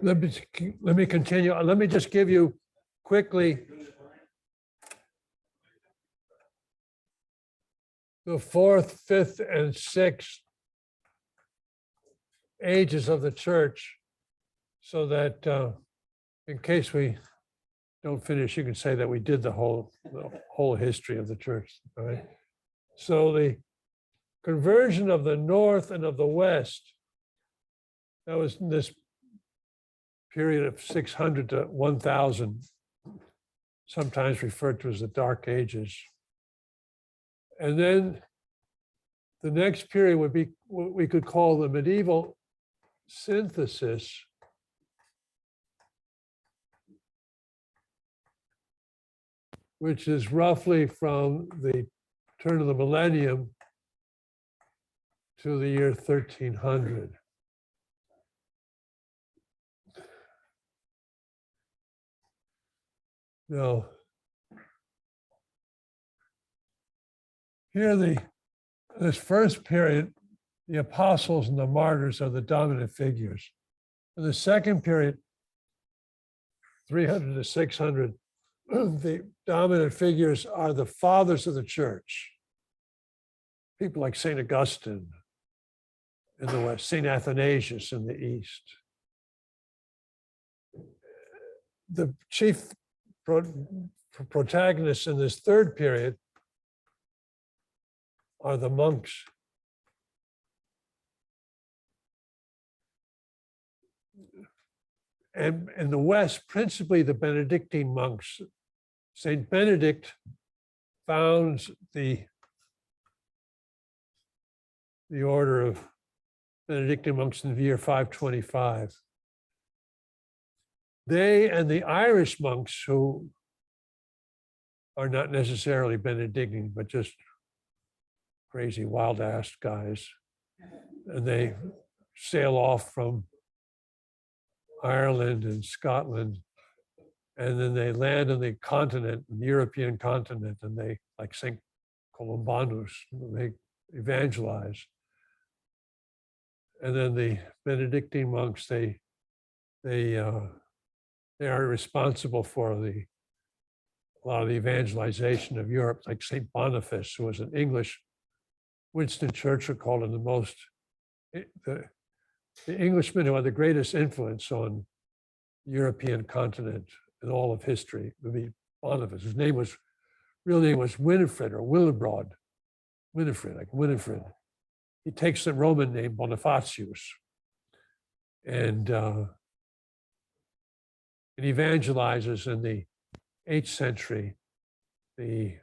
let me continue. Let me just give you quickly the fourth, fifth, and sixth ages of the church, so that in case we don't finish, you can say that we did the whole history of the church. All right. So the conversion of the north and of the west, that was in this period of 600 to 1000, sometimes referred to as the Dark Ages. And then the next period would be what we could call the medieval synthesis, which is roughly from the turn of the millennium to the year 1300. Now, here this first period, the apostles and the martyrs are the dominant figures. In the second period, 300 to 600, the dominant figures are the fathers of the church. People like St. Augustine in the West, St. Athanasius in the East. The chief protagonists in this third period are the monks. And in the West, principally the Benedictine monks. Saint Benedict founds the order of Benedictine monks in the year 525. They and the Irish monks, who are not necessarily Benedictine, but just crazy wild-ass guys, and they sail off from Ireland and Scotland, and then they land on the continent, the European continent, and they, like St. Columbanus, they evangelize. And then the Benedictine monks, they are responsible for a lot of the evangelization of Europe, like St. Boniface, who was an English. Winston Churchill called him the Englishman who had the greatest influence on the European continent in all of history would be Boniface. His real name was Winifred or Willibrord. Winifred, like Winifred. He takes the Roman name Bonifacius, and it evangelizes in the 8th century, the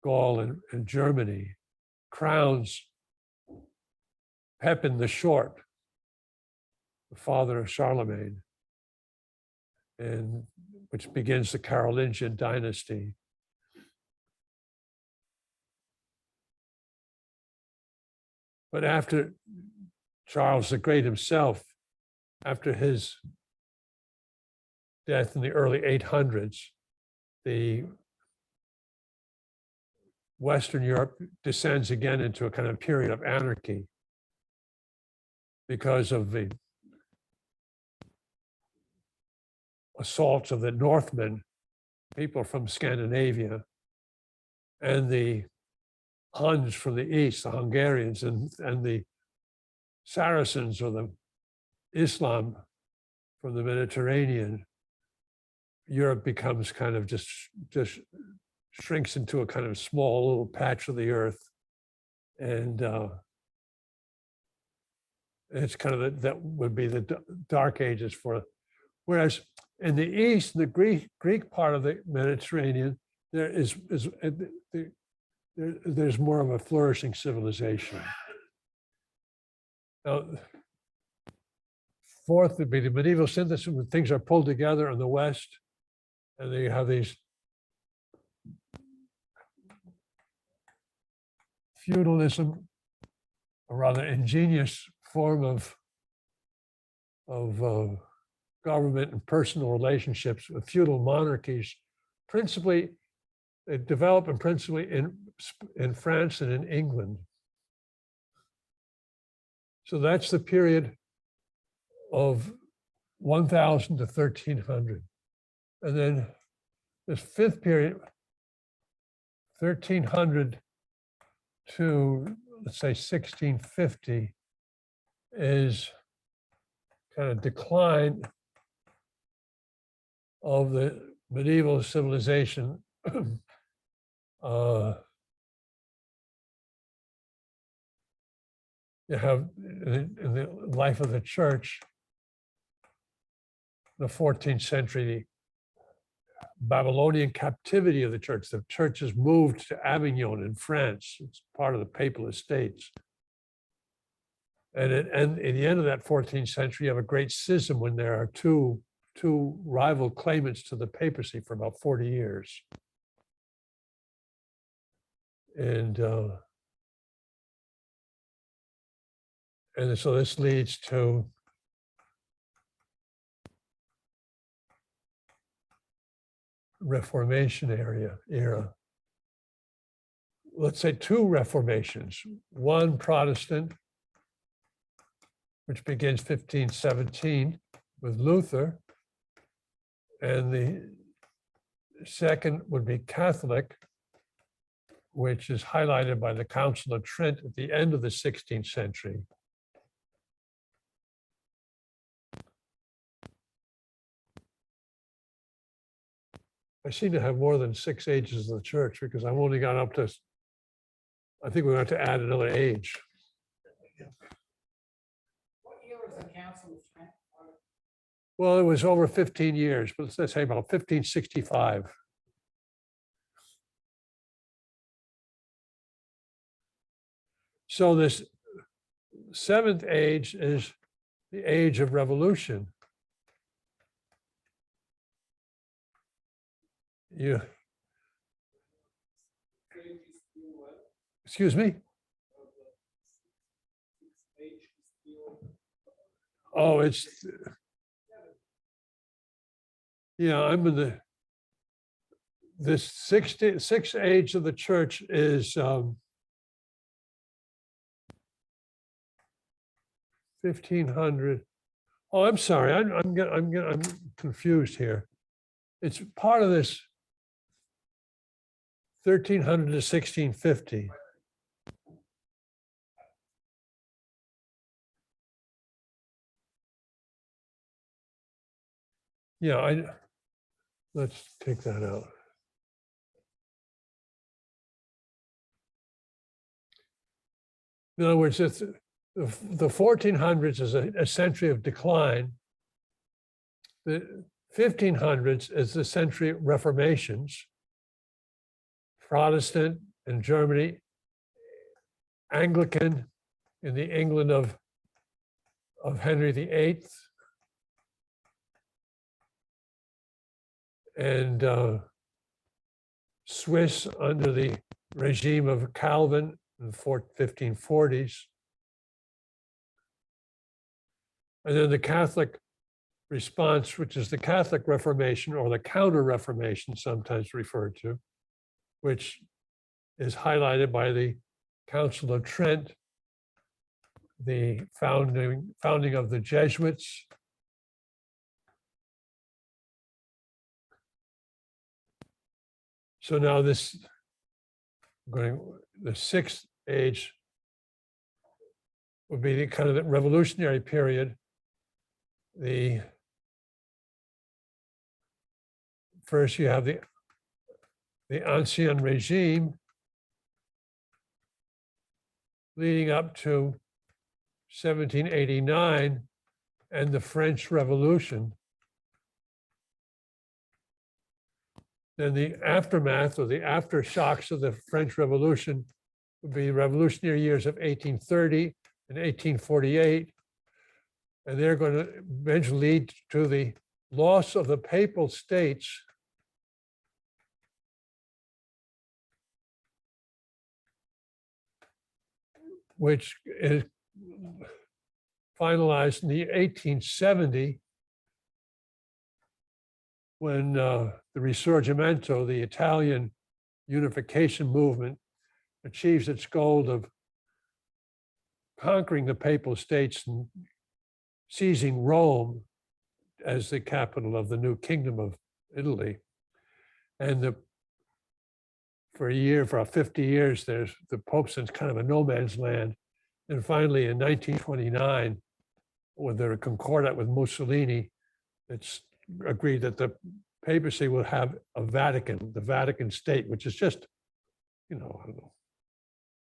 Gaul and Germany, crowns Pepin the Short, the father of Charlemagne, and which begins the Carolingian dynasty. But after Charles the Great himself, after his death in the early 800s, the Western Europe descends again into a kind of period of anarchy because of the assaults of the Northmen, people from Scandinavia, and the Huns from the east, the Hungarians, and the Saracens, or the Islam from the Mediterranean. Europe becomes kind of just shrinks into a kind of small little patch of the earth, and it's kind of that would be the Dark Ages for. Whereas in the east, the Greek part of the Mediterranean, there's more of a flourishing civilization. Now, fourth would be the medieval synthesis, when things are pulled together in the West, and then you have these feudalism, a rather ingenious form of government and personal relationships with feudal monarchies. Principally, they develop principally in France and in England. So that's the period of 1000 to 1300. And then this fifth period, 1300 to, let's say, 1650, is kind of decline of the medieval civilization. You have in the life of the church, the 14th century, the Babylonian captivity of the church. The church is moved to Avignon in France. It's part of the papal estates. And at the end of that 14th century, you have a great schism when there are two rival claimants to the papacy for about 40 years. And so this leads to Reformation era. Let's say two Reformations, one Protestant, which begins 1517 with Luther, and the second would be Catholic, which is highlighted by the Council of Trent at the end of the 16th century. I seem to have more than 6 ages of the church because I've only got up to, I think we're going to add another age. What year was the Council of Trent? Well, it was over 15 years, but let's say about 1565. So this seventh age is the age of revolution. Excuse me? Oh, it's, I'm in this sixth age of the church is 1500. Oh, I'm sorry, I'm confused here. It's part of this 1300 to 1650. Yeah, let's take that out. In other words, it's the 1400s is a century of decline. The 1500s is the century of reformations, Protestant in Germany, Anglican in the England of Henry VIII, and Swiss under the regime of Calvin in the 1540s. And then the Catholic response, which is the Catholic Reformation or the Counter-Reformation sometimes referred to, which is highlighted by the Council of Trent, the founding of the Jesuits, so now the sixth age would be the kind of the revolutionary period. First you have the Ancien regime leading up to 1789 and the French Revolution. Then the aftermath or the aftershocks of the French Revolution would be the revolutionary years of 1830 and 1848. And they're going to eventually lead to the loss of the papal states which is finalized in the 1870 when the Risorgimento, the Italian unification movement, achieves its goal of conquering the papal states and seizing Rome as the capital of the new kingdom of Italy. And for 50 years, the Pope's in kind of a no man's land. And finally, in 1929, with the Concordat with Mussolini, it's agreed that the papacy will have a Vatican, the Vatican state, which is just, I don't know,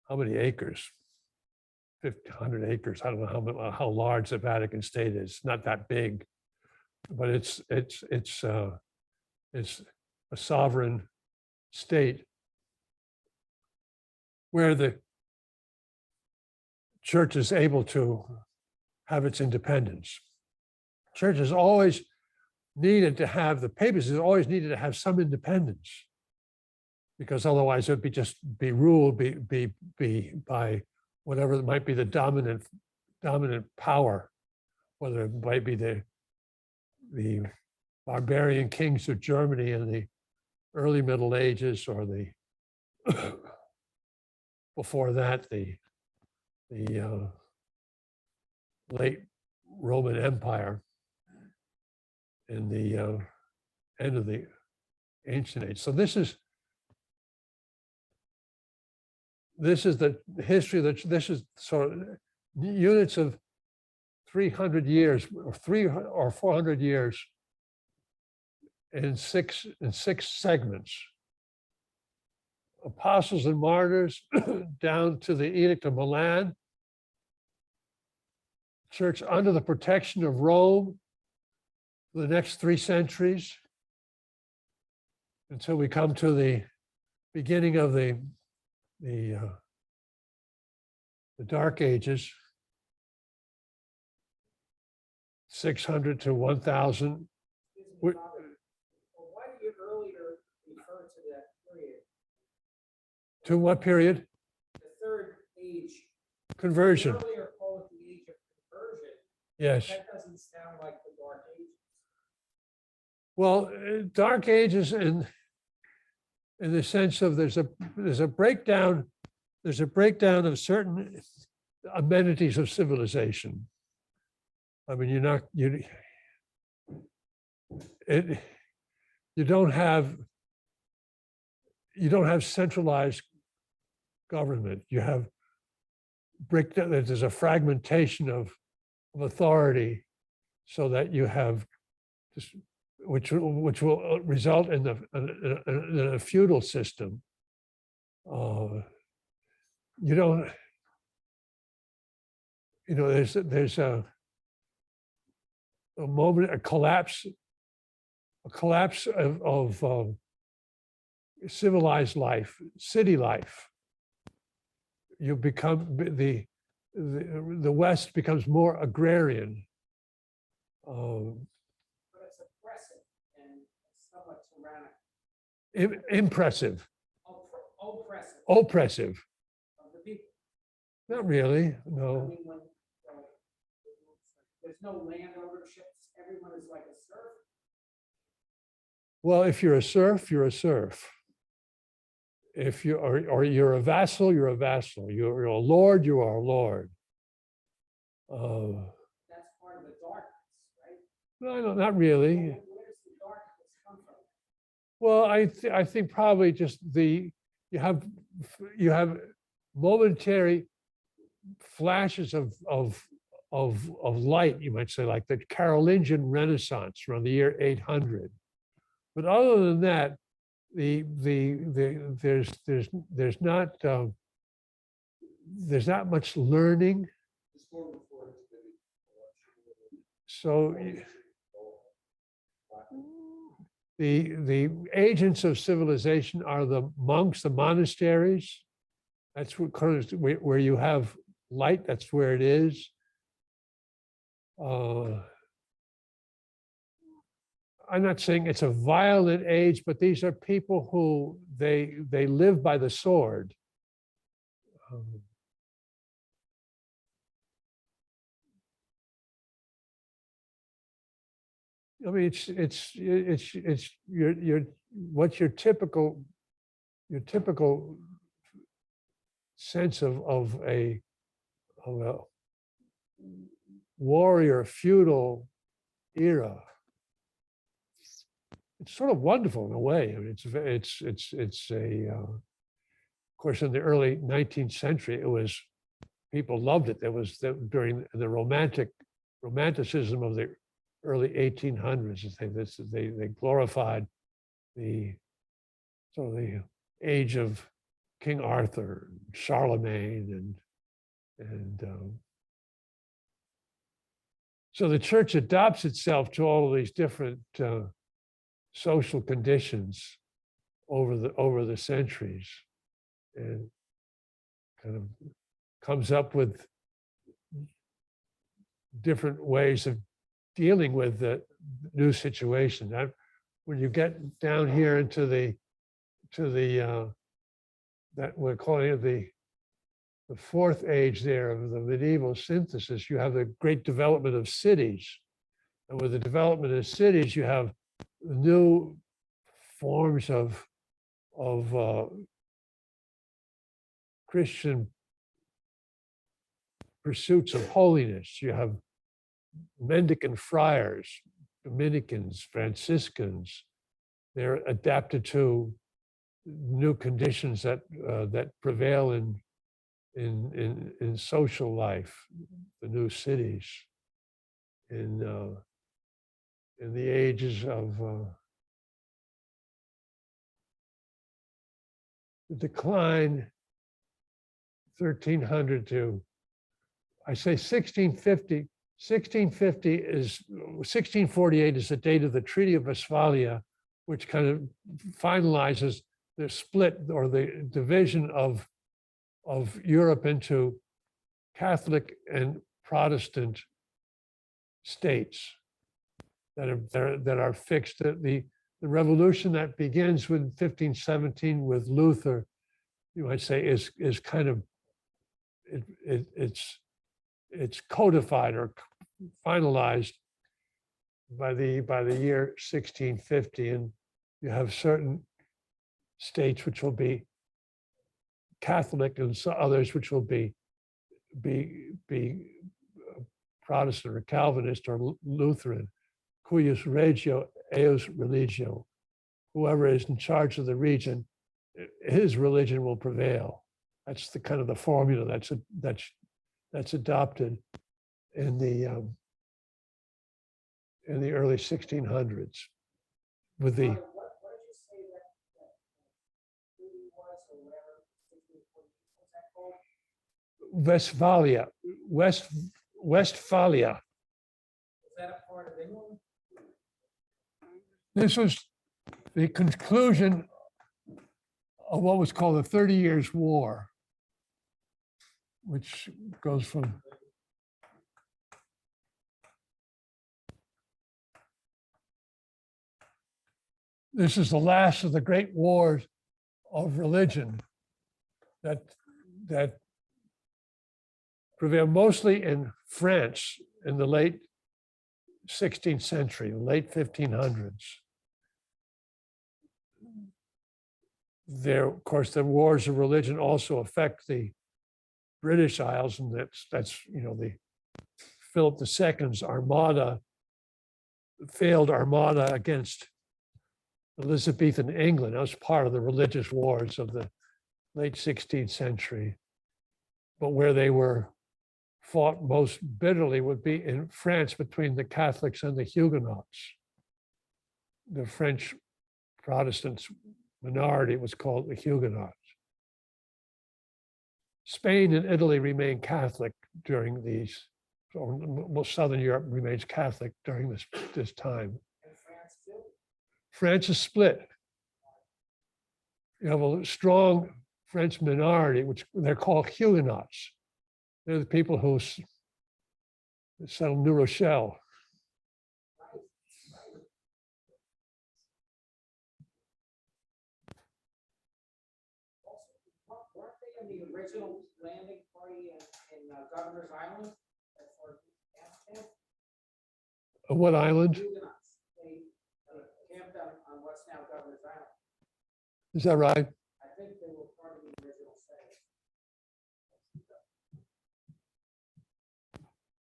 how many acres? 100 acres. I don't know how large the Vatican state is. Not that big, but it's a sovereign state where the church is able to have its independence. Church has always needed to have, the papacy has always needed to have some independence, because otherwise it would be ruled by whatever might be the dominant power, whether it might be the barbarian kings of Germany in the early Middle Ages, or the before that the late Roman Empire in the end of the ancient age. So this is the history that this is sort of units of 300 years or 300 or 400 years in six segments. Apostles and martyrs down to the Edict of Milan. Church under the protection of Rome for the next 3 centuries, until we come to the beginning of the Dark Ages, 600 to 1000. Why do you earlier refer to that period? To what period? The third age. Conversion. You earlier call it the age of conversion. Yes. That doesn't sound like the Dark Ages. Well, Dark Ages in the sense of there's a breakdown of certain amenities of civilization. I mean, you don't have centralized government. You have breakdown. There's a fragmentation of authority, so that you have just, which will result in a feudal system. There's a moment, a collapse of civilized life, city life. You become the West becomes more agrarian. But it's oppressive and somewhat tyrannical. Impressive. Oppressive Oppressive. of the people. Not really, I no. mean, when there's no land ownership, everyone is like a serf. Well, if you're a serf, you're a serf. If you are, or you're a vassal, you're a vassal. You're a lord, you are a lord. That's part of the darkness, right? No, not really. Where does the darkness come from? Well, I think probably just you have momentary flashes of light, you might say, like the Carolingian Renaissance around the year 800. But other than that, there's not much learning. So the agents of civilization are the monks, the monasteries. That's where you have light. That's where it is. I'm not saying it's a violent age, but these are people who they live by the sword. I mean, it's what's your typical sense of a warrior feudal era. It's sort of wonderful in a way. I mean, it's a of course in the early 19th century it was, people loved it. There was during the romanticism of the early 1800s. They glorified the sort of the age of King Arthur, Charlemagne, and so the church adapts itself to all of these different social conditions over the centuries, and kind of comes up with different ways of dealing with the new situation. When you get down here into that we're calling it the fourth age there of the medieval synthesis, you have the great development of cities. And with the development of cities, you have new forms of Christian pursuits of holiness. You have mendicant friars, Dominicans, Franciscans. They're adapted to new conditions that prevail in social life, the new cities, in the ages of the decline, 1300 to, I say 1650. 1648 is the date of the Treaty of Westphalia, which kind of finalizes the split or the division of Europe into Catholic and Protestant states that are fixed. The revolution that begins with 1517 with Luther, you might say, is kind of it's codified or finalized by the year 1650, and you have certain states which will be Catholic and others which will be Protestant or Calvinist or Lutheran. Cuius regio, eius religio. Whoever is in charge of the region, his religion will prevail. That's the kind of the formula that's adopted in the early 1600s with the What did you say that treaty was, or whatever, 1640, what's that called? Westphalia. Is that a part of England? This was the conclusion of what was called the 30 Years' War, which goes from this is the last of the great wars of religion that prevailed mostly in France in the late 16th century, late 1500s. There, of course, the wars of religion also affect the British Isles, and that's the Philip II's armada, failed armada against Elizabethan England. That was part of the religious wars of the late 16th century. But where they were fought most bitterly would be in France between the Catholics and the Huguenots. The French Protestants minority was called the Huguenots. Spain and Italy remained Catholic during these, or most Southern Europe remains Catholic during this time. And France too? France is split. You have a strong French minority, which they're called Huguenots. They're the people who settled New Rochelle. Weren't they in the original landing party in Governor's Island? That's where Amsterdam? What island? Huguenots. They camped on what's now Governor's Island. Is that right? I think they were part of the original setting.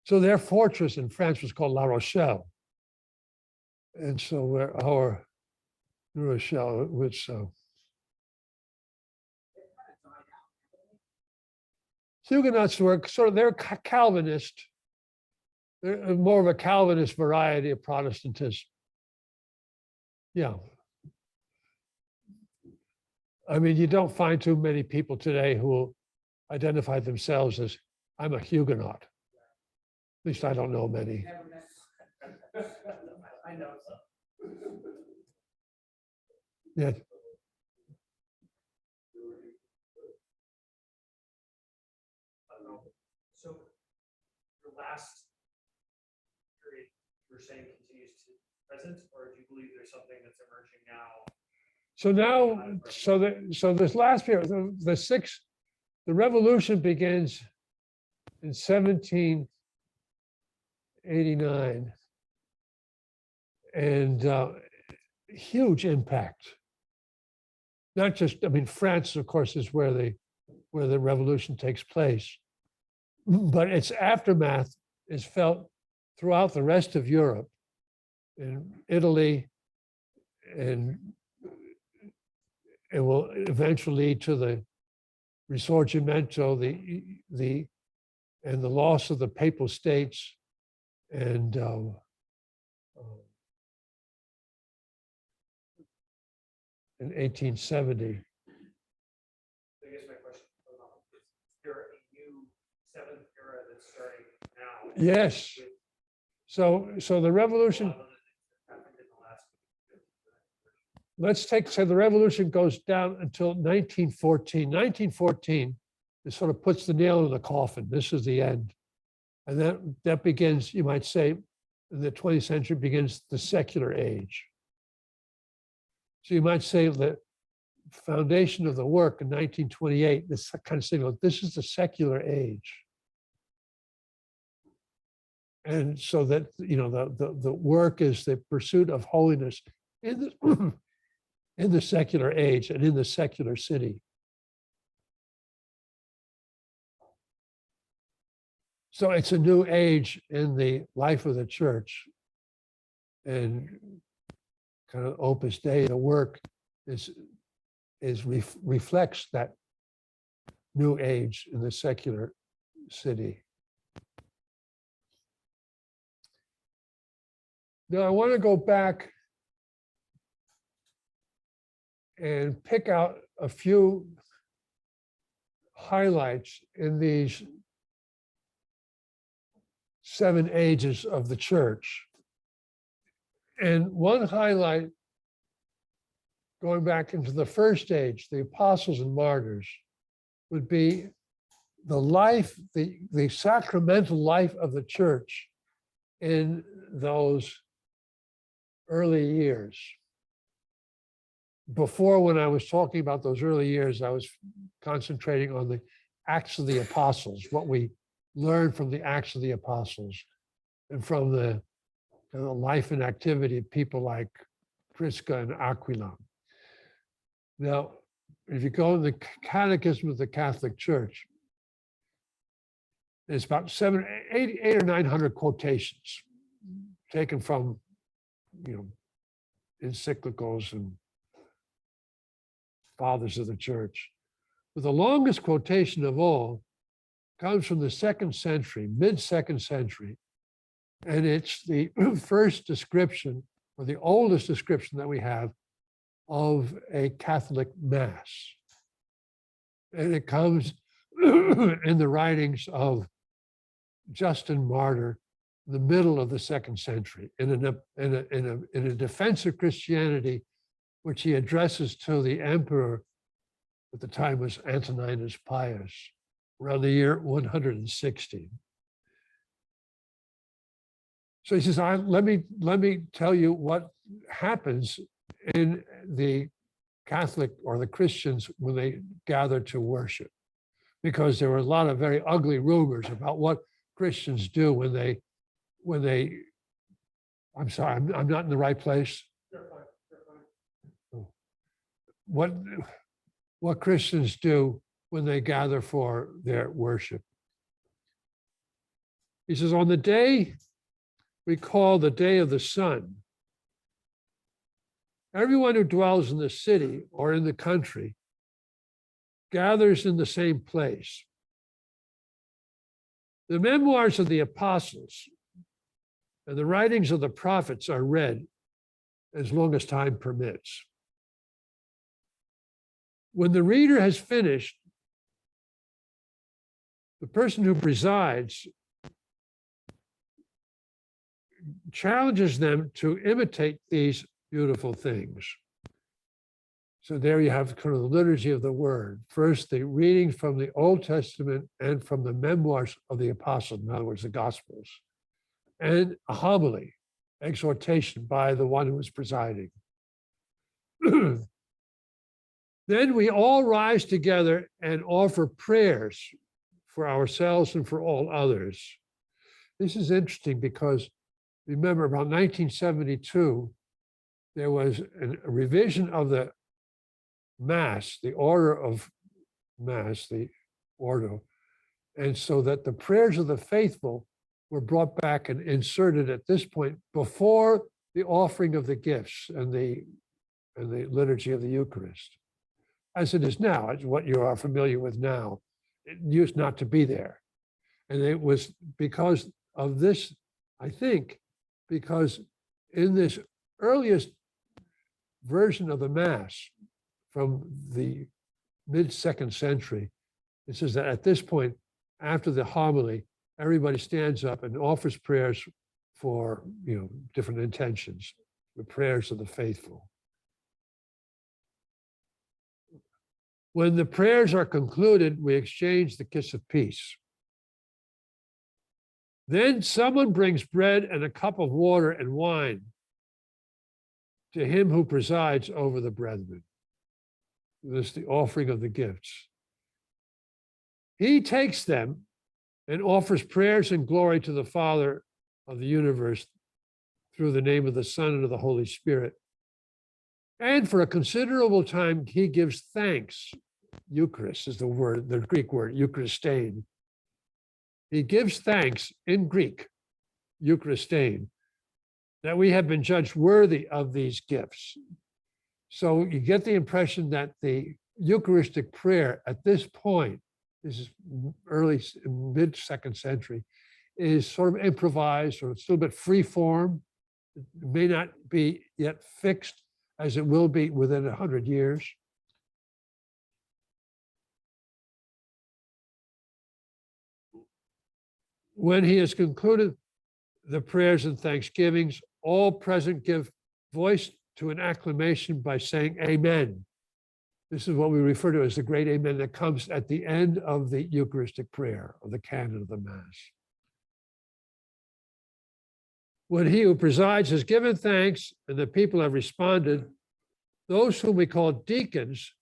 So their fortress in France was called La Rochelle. And so where our New Rochelle, which Huguenots were sort of, they're Calvinist. They're more of a Calvinist variety of Protestantism. Yeah. I mean, you don't find too many people today who will identify themselves as, I'm a Huguenot. At least I don't know many. Never met. I know some. Yeah. So your last period, you're saying continues to present, or do you believe there's something that's emerging now? So now, so this last period, the revolution begins in 1789, and huge impact. Not just, I mean, France, of course, is where the revolution takes place, but its aftermath is felt throughout the rest of Europe, in Italy, and it will eventually lead to the Risorgimento, the loss of the Papal States, and in 1870. I guess my question is there a new seventh era that's starting now? Yes. So the revolution, let's take, so the revolution goes down until 1914. 1914, it sort of puts the nail in the coffin. This is the end. And that begins, you might say, in the 20th century begins the secular age. So you might say the foundation of the work in 1928, this kind of signal, this is the secular age. And so that, you know, the work is the pursuit of holiness in the, in the secular age and in the secular city. So it's a new age in the life of the church. And kind of Opus Dei, the work reflects that new age in the secular city. Now I want to go back and pick out a few highlights in these 7 ages of the church. And one highlight, going back into the first age, the apostles and martyrs, would be the life, the sacramental life of the church in those early years. Before, when I was talking about those early years, I was concentrating on the Acts of the Apostles, what we learned from the Acts of the Apostles and from the life and activity of people like Prisca and Aquila. Now, if you go in the Catechism of the Catholic Church, there's about 800 or 900 quotations taken from, you know, encyclicals and fathers of the church. But the longest quotation of all comes from the 2nd century, mid-2nd century, and it's the first description, or the oldest description that we have of a Catholic Mass. And it comes in the writings of Justin Martyr, in the middle of the 2nd century, in a defense of Christianity, which he addresses to the emperor, at the time was Antoninus Pius, around the year 160. So he says, let me tell you what happens in the Catholic or the Christians when they gather to worship, because there were a lot of very ugly rumors about what Christians do when they, I'm sorry, I'm not in the right place. What Christians do when they gather for their worship. He says, on the day we call the day of the sun, everyone who dwells in the city or in the country gathers in the same place. The memoirs of the apostles and the writings of the prophets are read as long as time permits. When the reader has finished, the person who presides challenges them to imitate these beautiful things. So there you have kind of the liturgy of the word. First, the reading from the Old Testament and from the memoirs of the apostles, in other words, the Gospels, and a homily, exhortation by the one who is presiding. Then we all rise together and offer prayers for ourselves and for all others. This is interesting because remember, about 1972, there was a revision of the Mass, the order of Mass, the ordo, and so that the prayers of the faithful were brought back and inserted at this point before the offering of the gifts and the liturgy of the Eucharist, as it is now, it's what you are familiar with now. It used not to be there. And it was because of this, I think, because in this earliest version of the Mass from the mid-2nd century, it says that at this point, after the homily, everybody stands up and offers prayers for, different intentions, the prayers of the faithful. When the prayers are concluded, we exchange the kiss of peace. Then someone brings bread and a cup of water and wine to him who presides over the brethren. This is the offering of the gifts. He takes them and offers prayers and glory to the Father of the universe through the name of the Son and of the Holy Spirit. And for a considerable time, he gives thanks. Eucharist is the word, the Greek word, Eucharistein. He gives thanks in Greek, Eucharistein, that we have been judged worthy of these gifts. So you get the impression that the Eucharistic prayer at this point, this is early, mid-2nd century, is sort of improvised, or it's a little bit free form. It may not be yet fixed as it will be within 100 years. When he has concluded the prayers and thanksgivings, all present give voice to an acclamation by saying amen. This is what we refer to as the great amen that comes at the end of the Eucharistic prayer, or the canon of the Mass. When he who presides has given thanks and the people have responded, those whom we call deacons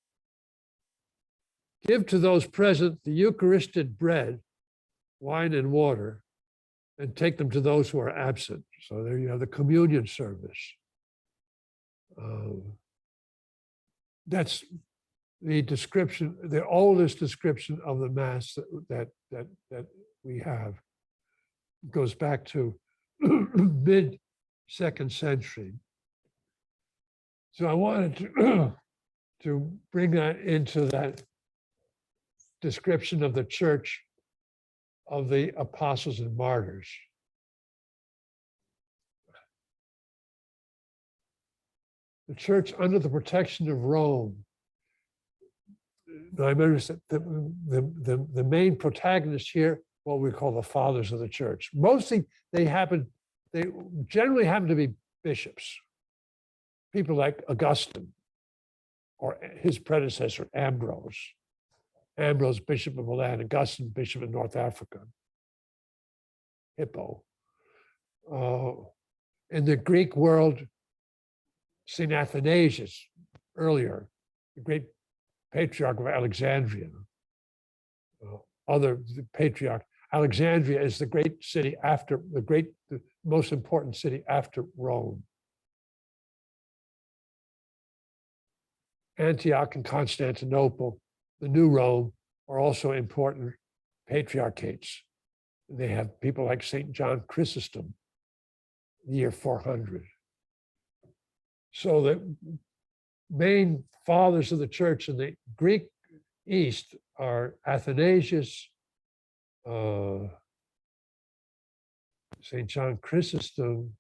give to those present the Eucharistic bread, wine and water, and take them to those who are absent. So there you have the communion service. That's the description, the oldest description of the Mass that we have. It goes back to mid-2nd century. So I wanted to bring that into that description of the church of the apostles and martyrs. The church under the protection of Rome. I noticed that the main protagonists here, what we call the fathers of the church. Mostly they generally happen to be bishops. People like Augustine or his predecessor, Ambrose. Ambrose, Bishop of Milan, Augustine, Bishop of North Africa, Hippo. In the Greek world, St. Athanasius, earlier, the great patriarch of Alexandria. The patriarch, Alexandria is the great city after, the most important city after Rome. Antioch and Constantinople, the new Rome, are also important patriarchates. They have people like St. John Chrysostom, year 400. So the main fathers of the church in the Greek East are Athanasius, St. John Chrysostom.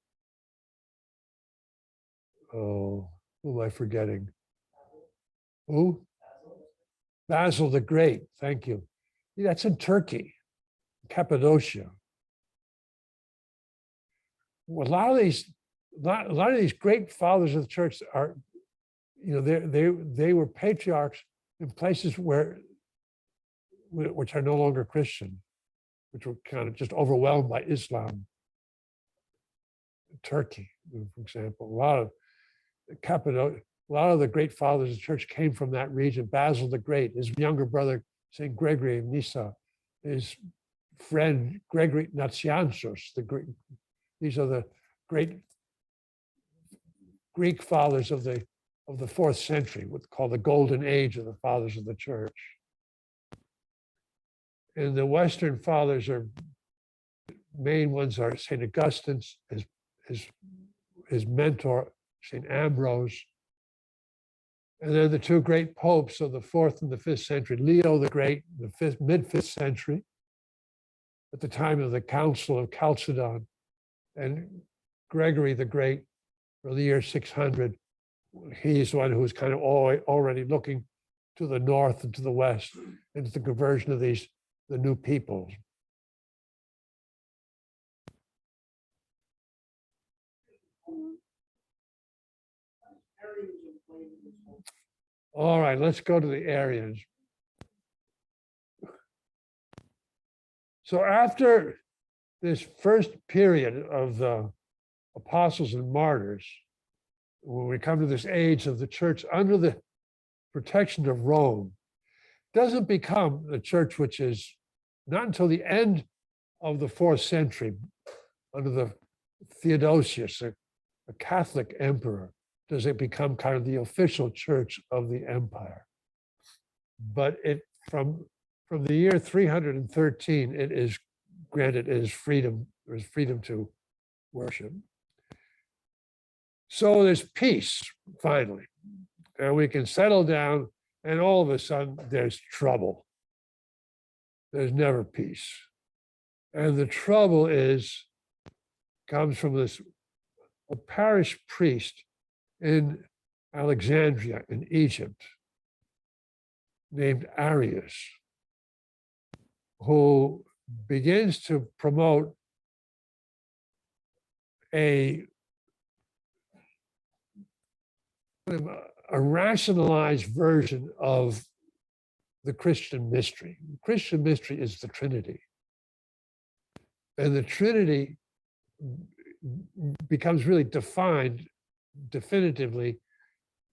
Oh, who am I forgetting? Who? Basil the Great. Thank you. Yeah, that's in Turkey, Cappadocia. Well, a lot of these great fathers of the church are, they were patriarchs in places which are no longer Christian, which were kind of just overwhelmed by Islam. Turkey, for example, a lot of the great fathers of the church came from that region. Basil the Great, his younger brother, St. Gregory of Nyssa, his friend Gregory Nazianzus, these are the great Greek fathers of the 4th century, what's called the golden age of the fathers of the church. And the Western fathers main ones are St. Augustine, his mentor, St. Ambrose, and then the two great popes of the 4th and the 5th century, Leo the Great, mid-5th century, at the time of the Council of Chalcedon, and Gregory the Great, for the year 600. He's the one who was kind of already looking to the north and to the west into the conversion of the new peoples. All right, let's go to the Arians. So after this first period of the apostles and martyrs, when we come to this age of the church under the protection of Rome, doesn't become the church which is not until the end of the 4th century, under the Theodosius, a Catholic emperor, does it become kind of the official church of the empire. But from the year 313, it is granted as freedom, there's freedom to worship. So there's peace, finally, and we can settle down, and all of a sudden there's trouble. There's never peace. And the trouble comes from a parish priest in Alexandria in Egypt named Arius, who begins to promote a rationalized version of the Christian mystery. The Christian mystery is the Trinity. And the Trinity becomes really defined definitively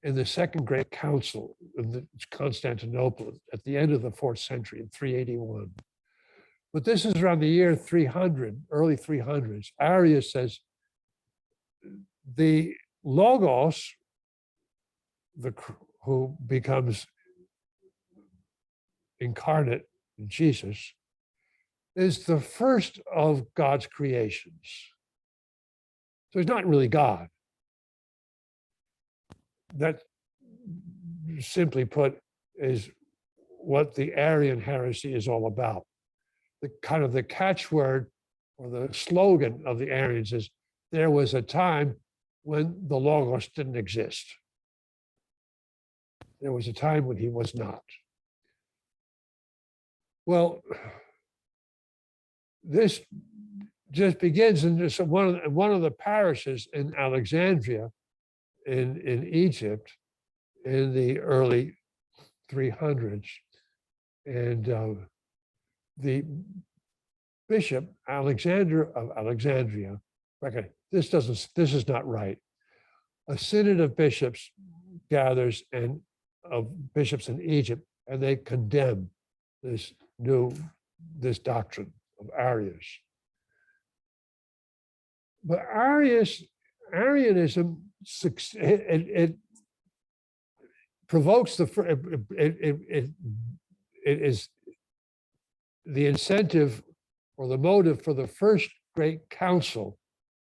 in the Second Great Council of Constantinople at the end of the 4th century in 381. But this is around the year 300, early 300s. Arius says the Logos, who becomes incarnate in Jesus, is the first of God's creations. So he's not really God. That, simply put, is what the Arian heresy is all about. The kind of the catchword or the slogan of the Arians is, there was a time when the Logos didn't exist. There was a time when he was not. Well, this just begins in just one of the parishes in Alexandria in Egypt in the early 300s. And the bishop, Alexander of Alexandria, okay, this is not right. A synod of bishops gathers and of bishops in Egypt, and they condemn this doctrine of Arius. But Arianism, it provokes it is the incentive or the motive for the first great council,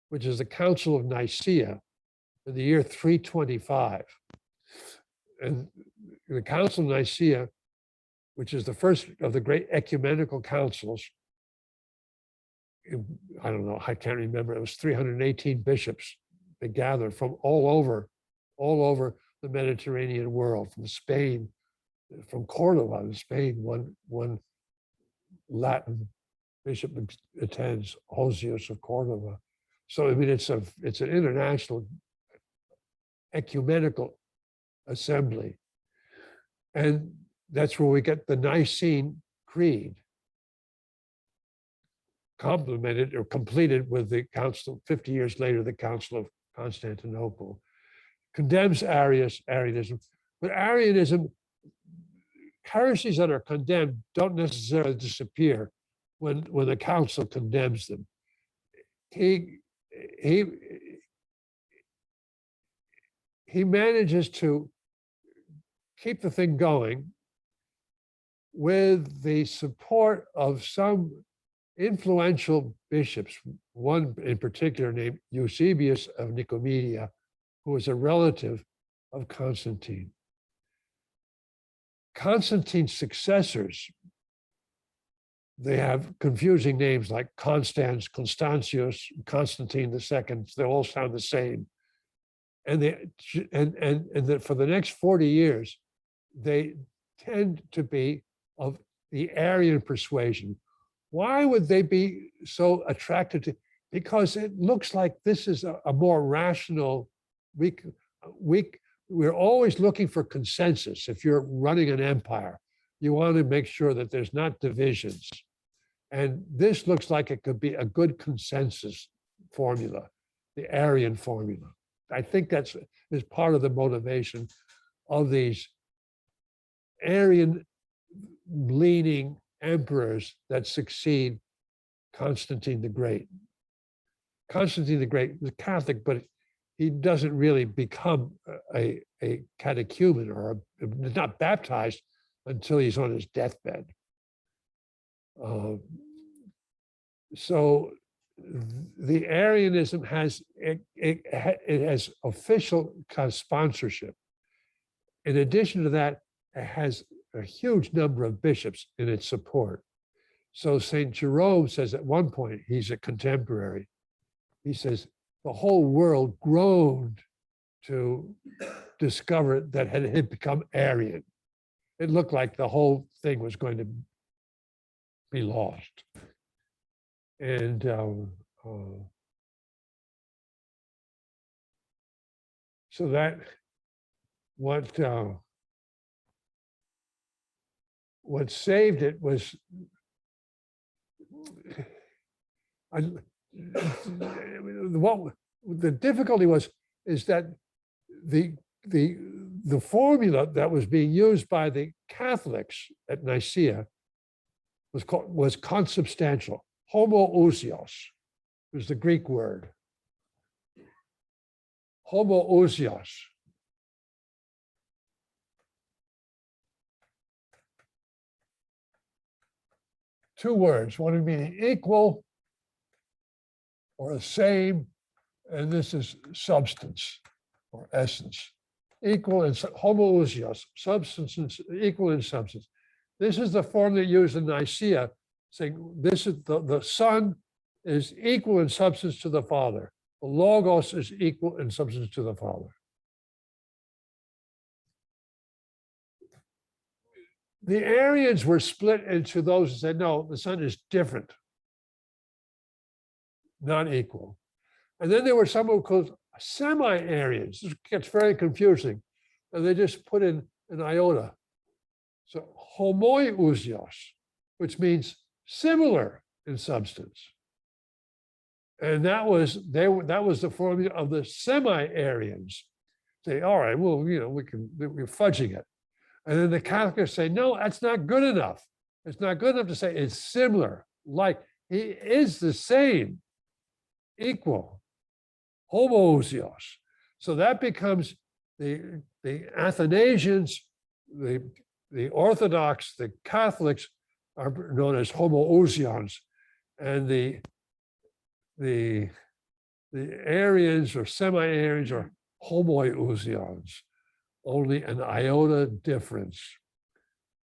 which is the Council of Nicaea in the year 325. And the Council of Nicaea, which is the first of the great ecumenical councils, I don't know, I can't remember, it was 318 bishops that gathered from all over the Mediterranean world, from Spain, from Cordoba in Spain, one Latin bishop attends, Hosius of Cordoba. So I mean, it's an international ecumenical assembly, and that's where we get the Nicene Creed, complemented or completed with the council 50 years later, the Council of Constantinople, condemns Arianism, but Arianism, heresies that are condemned don't necessarily disappear when the council condemns them. He manages to keep the thing going with the support of some influential bishops, one in particular named Eusebius of Nicomedia, who was a relative of Constantine. Constantine's successors, they have confusing names like Constantius, Constantine II. They all sound the same. And for the next 40 years, they tend to be of the Arian persuasion. Why would they be so attracted to? Because it looks like this is a more rational, we're always looking for consensus. If you're running an empire, you want to make sure that there's not divisions. And this looks like it could be a good consensus formula, the Arian formula. I think that's is part of the motivation of these Arian leaning emperors that succeed Constantine the Great. Constantine the Great was Catholic, but he doesn't really become a catechumen or not baptized until he's on his deathbed. So the Arianism has it has official kind of sponsorship. In addition to that, it has a huge number of bishops in its support. So St. Jerome says at one point, he's a contemporary, he says, the whole world groaned to discover that it had become Arian. It looked like the whole thing was going to be lost. And so that what saved it was what the difficulty was is that the formula that was being used by the Catholics at Nicaea was consubstantial. Homoousios was the Greek word. Homoousios. Two words, one meaning equal or the same, and this is substance or essence. Equal in homoousios, substance equal in substance. This is the form they use in Nicaea, saying this is the Son is equal in substance to the Father. The Logos is equal in substance to the Father. The Arians were split into those who said, no, the Son is different, not equal. And then there were some who called semi-Arians. This gets very confusing. And they just put in an iota. So homoiousios, which means similar in substance. And that was the formula of the semi-Arians. Say, all right, well, we're fudging it. And then the Catholics say, no, that's not good enough. It's not good enough to say it's similar, like he is the same, equal, homoousios. So that becomes the Athanasians, the Orthodox, the Catholics are known as homoousians, And the Arians or semi-Arians are homoousios, only an iota difference,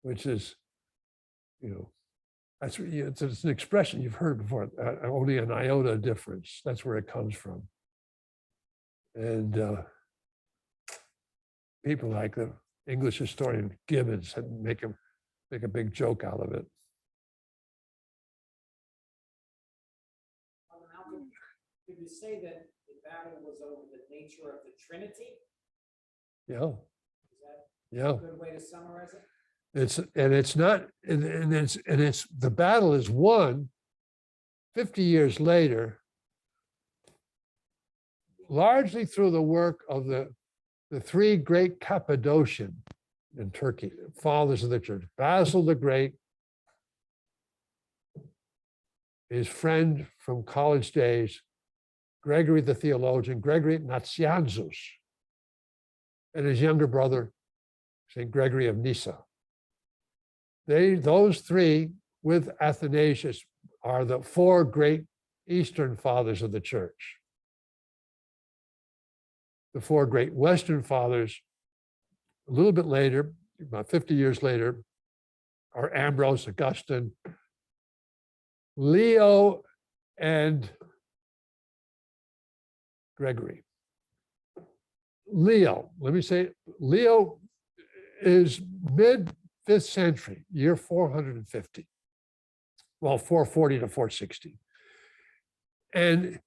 which is, that's it's an expression you've heard before, only an iota difference. That's where it comes from. And people like the English historian Gibbons had make a big joke out of it. Malcolm, could you say that the battle was over the nature of the Trinity? Yeah, Is that yeah. a good way to summarize it? It's not, and it's the battle is won 50 years later, largely through the work of the three great Cappadocian in Turkey, fathers of the church. Basil the Great, his friend from college days, Gregory the theologian, Gregory Nazianzus, and his younger brother, St. Gregory of Nyssa. Those three, with Athanasius, are the four great Eastern fathers of the church. The four great Western fathers, a little bit later, about 50 years later, are Ambrose, Augustine, Leo, and Gregory. Leo, let me say, Leo is mid-5th century, year 450. Well, 440 to 460. And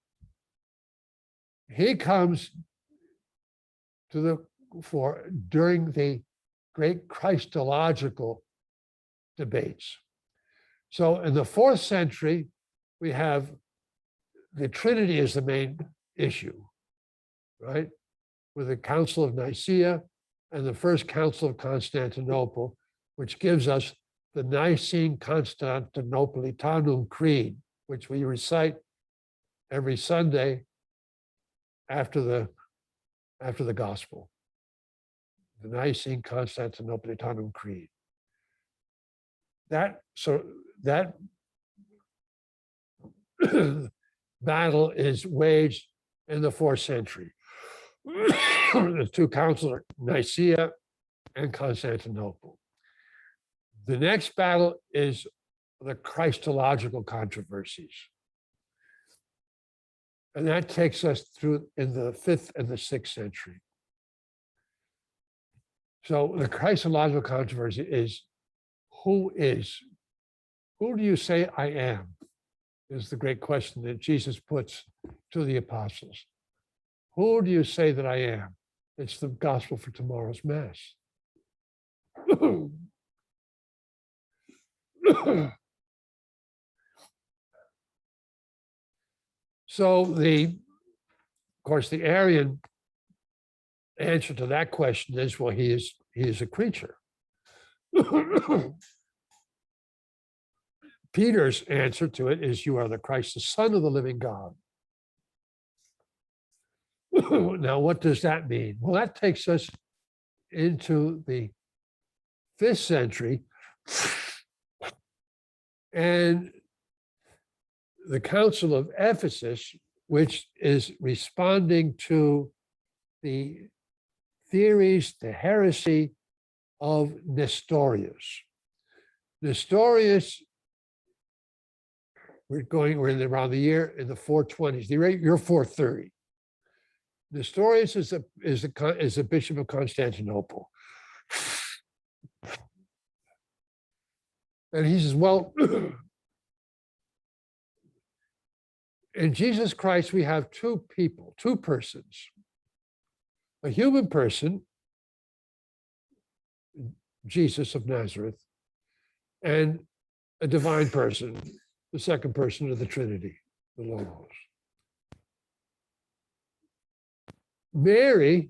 he comes to the fore during the great Christological debates. So in the 4th century, we have the Trinity is the main issue, right? With the Council of Nicaea and the First Council of Constantinople, which gives us the Nicene Constantinopolitanum Creed, which we recite every Sunday after the Gospel. The Nicene Constantinopolitanum Creed. That battle is waged in the 4th century. The two councils are Nicaea and Constantinople. The next battle is the Christological controversies. And that takes us through in the 5th and the 6th century. So the Christological controversy is, who do you say I am? Is the great question that Jesus puts to the apostles. Who do you say that I am? It's the gospel for tomorrow's Mass. So of course, the Arian answer to that question is, well, he is a creature. Peter's answer to it is, you are the Christ, the Son of the living God. Now, what does that mean? Well, that takes us into the 5th century, and the Council of Ephesus, which is responding to the theories, the heresy of Nestorius. Nestorius, we're in around the year in the 420s, year 430. Nestorius is a bishop of Constantinople. And he says, well, in Jesus Christ, we have two people, two persons. A human person, Jesus of Nazareth, and a divine person, the second person of the Trinity, the Logos. Mary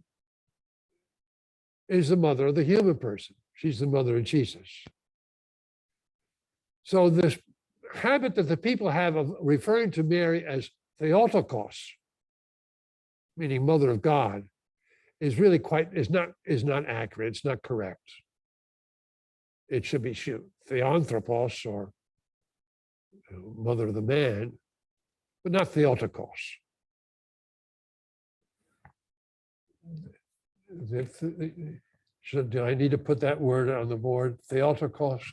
is the mother of the human person. She's the mother of Jesus. So this habit that the people have of referring to Mary as Theotokos, meaning mother of God, is really is not accurate. It's not correct. It should be Theanthropos or mother of the man, but not Theotokos. Do I need to put that word on the board? Theotokos?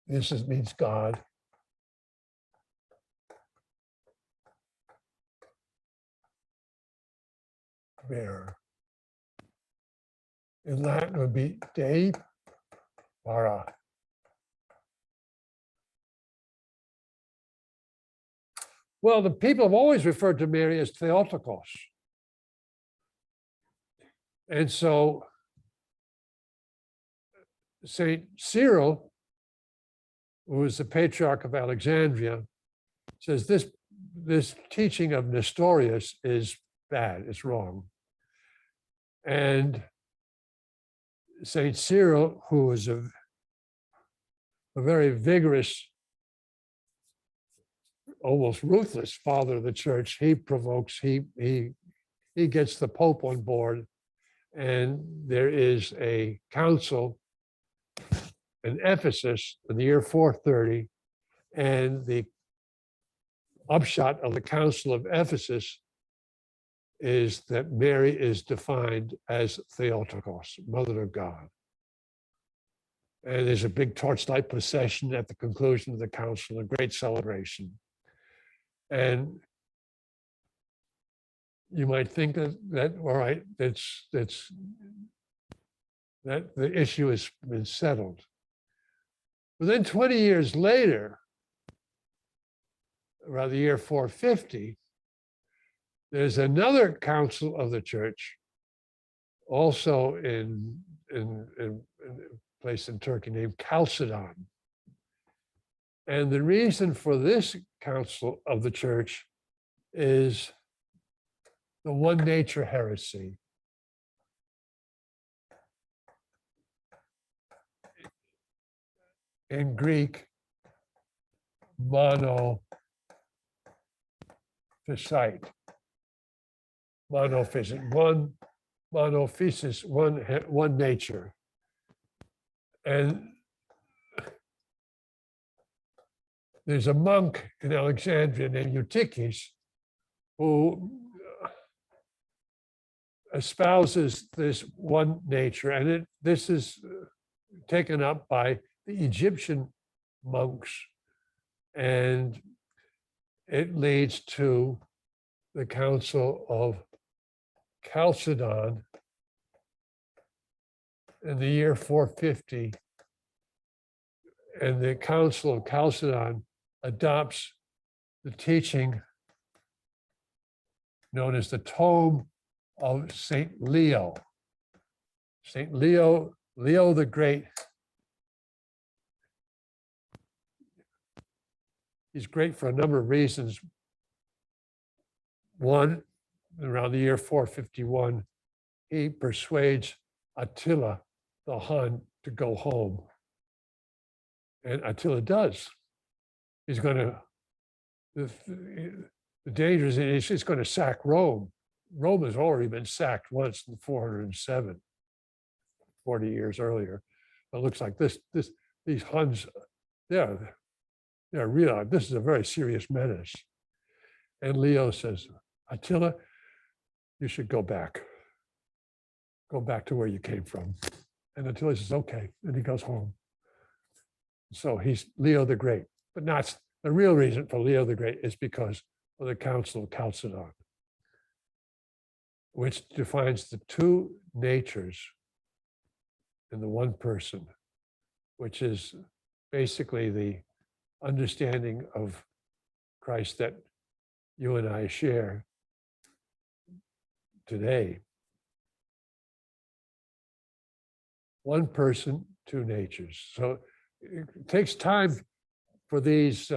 Means God. Bearer. In Latin would be Dei para. Well, the people have always referred to Mary as Theotokos. And so St. Cyril, who was the patriarch of Alexandria, says this teaching of Nestorius is bad, it's wrong. And St. Cyril, who was a very vigorous, almost ruthless father of the church, he provokes, he gets the Pope on board, and there is a council in Ephesus in the year 430, and the upshot of the Council of Ephesus is that Mary is defined as Theotokos, Mother of God. And there's a big torchlight procession at the conclusion of the council, a great celebration. And you might think that all right, that the issue has been settled. But then 20 years later, around the year 450, there's another council of the church, also in a place in Turkey named Chalcedon. And the reason for this council of the church is the one nature heresy. In Greek, monophysite. Monophysis, one monophysis, one nature. And there's a monk in Alexandria named Eutychus who espouses this one nature, and this is taken up by the Egyptian monks, and it leads to the Council of Chalcedon in the year 450, and the Council of Chalcedon adopts the teaching known as the Tome of St. Leo. St. Leo the Great. He's great for a number of reasons. One, around the year 451, he persuades Attila the Hun to go home. And Attila does. He's going to, the danger is he's going to sack Rome. Rome has already been sacked once in 407, 40 years earlier. It looks like these Huns, they're real. This is a very serious menace. And Leo says, Attila, you should go back. Go back to where you came from. And Attila says, okay. And he goes home. So he's Leo the Great. But not the real reason for Leo the Great is because of the Council of Chalcedon, which defines the two natures in the one person, which is basically the understanding of Christ that you and I share today. One person, two natures. So it takes time for these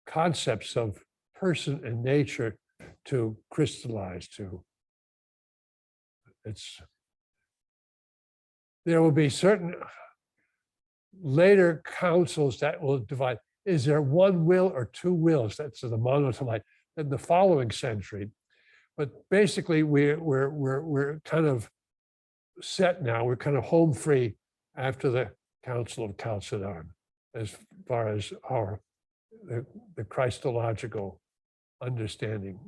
concepts of person and nature to crystallize to. There will be certain later councils that will divide. Is there one will or two wills? That's the monothelite in the following century. But basically, we're kind of set now. We're kind of home free after the Council of Chalcedon, as far as the Christological understanding,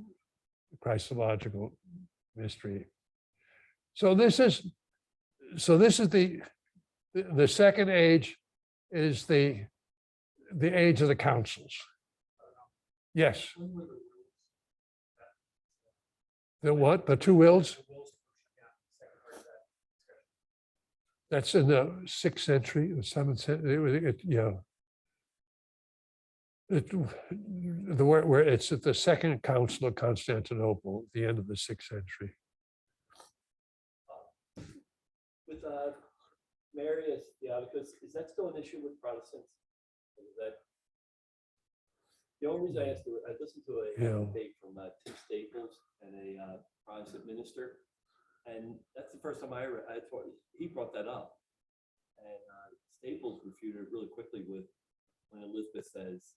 the Christological mystery. So this is the second age is the age of the councils. Yes. The what? The two wills? That's in the 6th century, the 7th century. Yeah. Where it's at the Second Council of Constantinople, at the end of the 6th century. With Mary as Theotokos, is that still an issue with Protestants? Is that the only reason I asked you? I listened to a debate from Tim Staples and a Protestant minister, and that's the first time I thought he brought that up, and Staples refuted it really quickly with when Elizabeth says,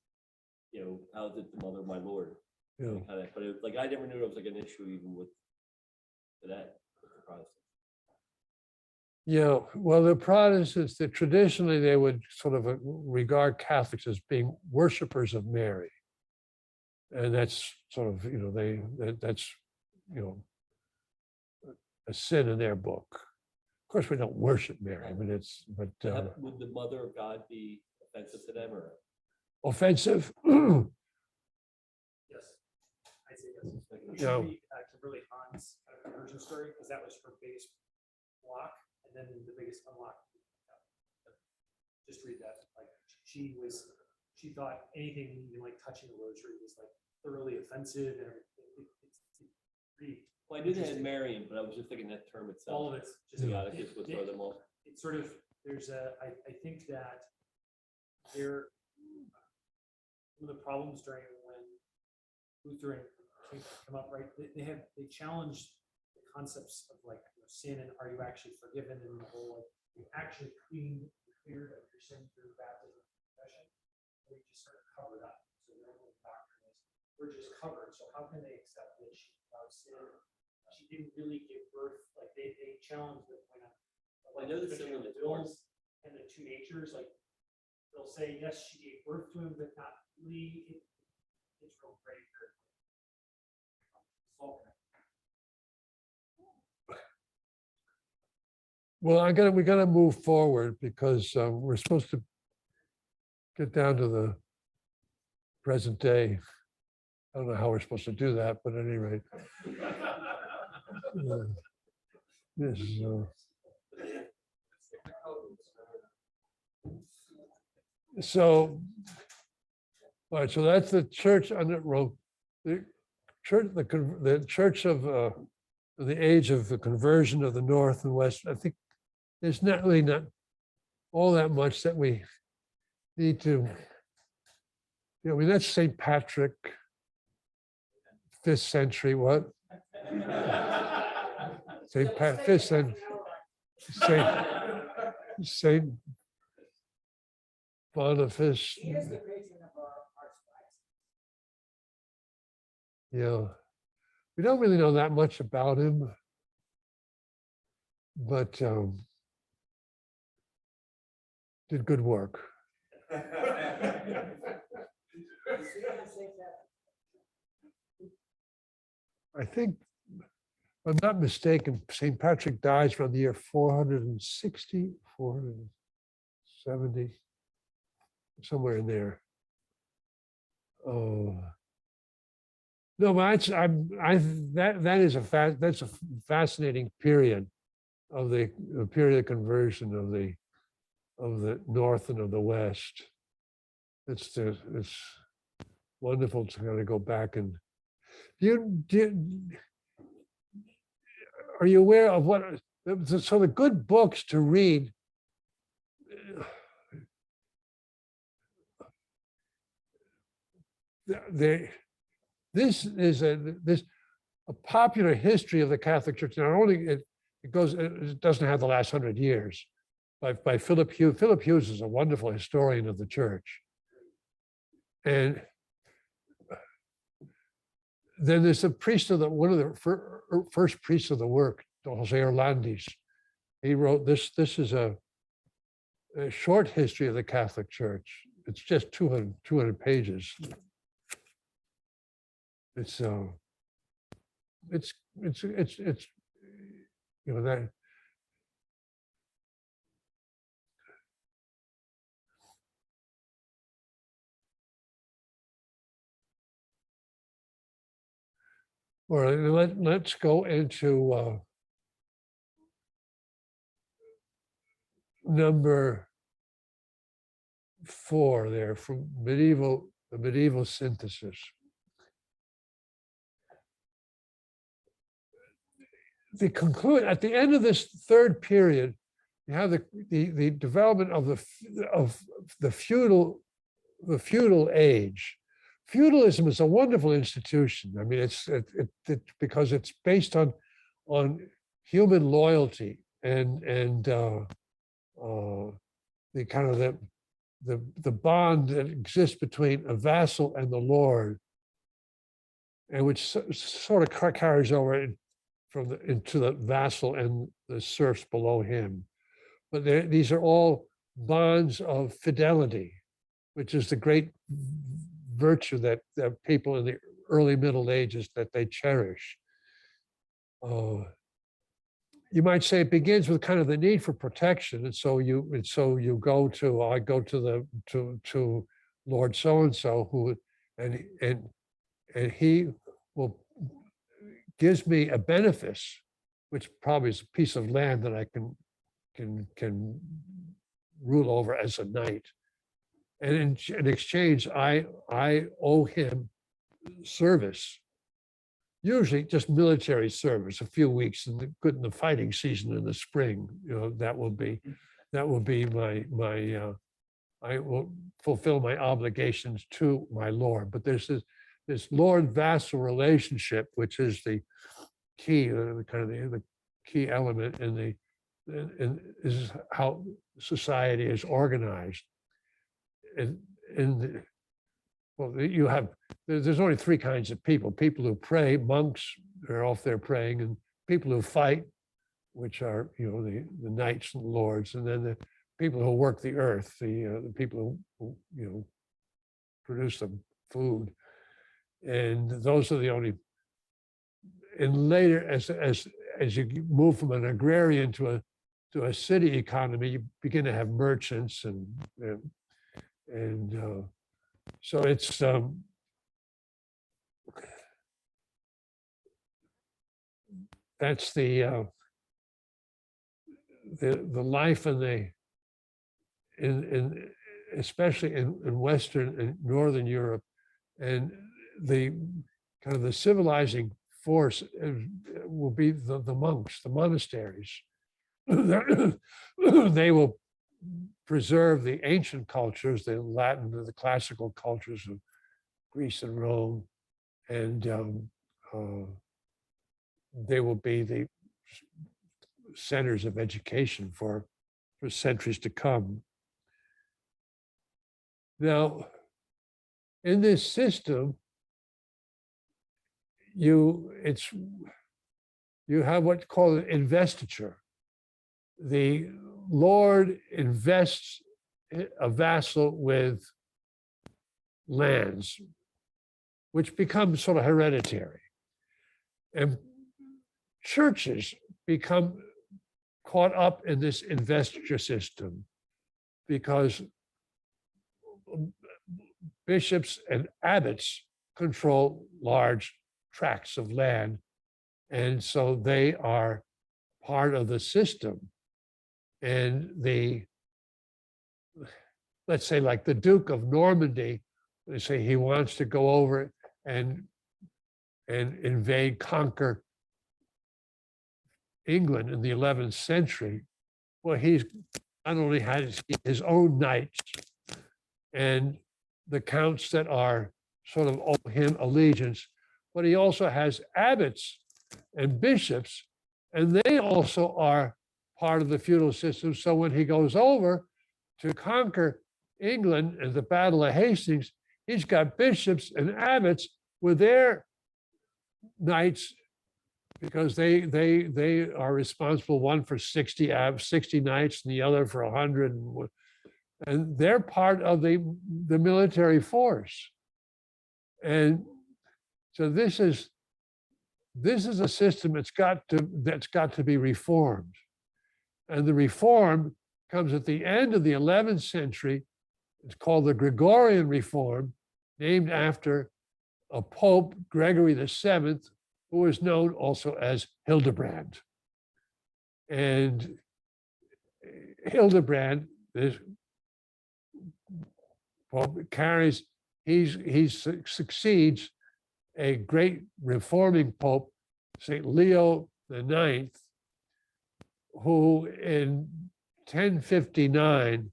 you know, how is it the mother of my Lord? Yeah. But it, like, I never knew it was like an issue even with that with the Protestants. Yeah, well, the Protestants, that traditionally they would sort of regard Catholics as being worshipers of Mary. And that's sort of, you know, that's, you know, a sin in their book. Of course, we don't worship Mary, but Would the Mother of God be offensive to them, or? Offensive? Yes. I say yes. You Yeah. should read Kimberly Hahn's kind of conversion story, because that was her biggest block, and then the biggest unlock. Just read that. Like she thought anything even like touching the rosary was like thoroughly offensive, and it's pretty. Well, I knew they had Marian, but I was just thinking that term itself. All of it's just Theotokos would throw them off. It's sort of, there's I think that there, one of the problems during when Lutheran come up, right, they challenged the concepts of like, you know, sin and are you actually forgiven, and the whole like you actually cleared of your sin through baptism and confession, or you just sort of covered up. So the whole doctrine is we're just covered. So how can they accept that she without sin? She didn't really give birth. Like they challenged the point of I know this between in the the wills and the two natures. Like they'll say yes, she gave birth to him, but not really. It's real great. Well, we gotta move forward because we're supposed to get down to the present day. I don't know how we're supposed to do that, but at any rate. This is, so, all right, so that's the church under the church of the age of the conversion of the North and West. I think there's not all that much that we need to, you know, I mean, that's St. Patrick, 5th century, what? St. Pat, 5th century, St. Boniface. He is the patron of our archdiocese. Yeah, we don't really know that much about him, but did good work. I think, if I'm not mistaken, St. Patrick dies around the year 460, 470, somewhere in there. Oh. No, but that's a fascinating period of the period of conversion of the North and of the West. It's wonderful to kind of go back and are you aware of what? So the good books to read. This is a popular history of the Catholic Church. Not only it doesn't have the last 100 years, by Philip Hughes. Philip Hughes is a wonderful historian of the church. And then there's a priest of one of the first priests of the work, Jose Orlandis, He wrote this. This is a short history of the Catholic Church. It's just 200 pages. It's you know that. All right, let's go into number 4 there from the medieval synthesis. The conclude at the end of this third period, you have the development of the feudal age. Feudalism is a wonderful institution. I mean, it's because it's based on human loyalty and the kind of the bond that exists between a vassal and the lord, and which sort of carries over into the vassal and the serfs below him. But these are all bonds of fidelity, which is the great virtue that people in the early Middle Ages that they cherish. You might say it begins with kind of the need for protection, and so you go to I go to Lord so and so who and he will gives me a benefice, which probably is a piece of land that I can rule over as a knight. And in exchange, I owe him service, usually just military service, a few weeks in the fighting season in the spring. You know, that will be my I will fulfill my obligations to my lord. But there's this lord vassal relationship, which is the key, kind of the key element in this is how society is organized. Well, you have, there's only 3 kinds of people: people who pray, monks, they're off there praying, and people who fight, which are, you know, the knights and lords, and then the people who work the earth, the people who you know produce the food, and those are the only. And later, as you move from an agrarian to a city economy, you begin to have merchants and so it's that's the life in especially in Western and Northern Europe, and the kind of the civilizing force will be the monks, the monasteries. They will preserve the ancient cultures, the Latin, the classical cultures of Greece and Rome, and they will be the centers of education for centuries to come. Now, in this system, you have what's called investiture. The lord invests a vassal with lands, which becomes sort of hereditary. And churches become caught up in this investiture system because bishops and abbots control large tracts of land. And so they are part of the system. And let's say like the Duke of Normandy, they say he wants to go over and invade, conquer England in the 11th century. Well, he's not only has his own knights and the counts that are sort of owe him allegiance, but he also has abbots and bishops, and they also are part of the feudal system. So when he goes over to conquer England at the Battle of Hastings, he's got bishops and abbots with their knights because they are responsible, one for 60 nights and the other for 100. And they're part of the military force. And so this is a system that's got to be reformed. And the reform comes at the end of the 11th century. It's called the Gregorian Reform, named after a Pope, Gregory VII, who is known also as Hildebrand. And Hildebrand, this Pope carries, he succeeds a great reforming Pope, St. Leo IX, who in 1059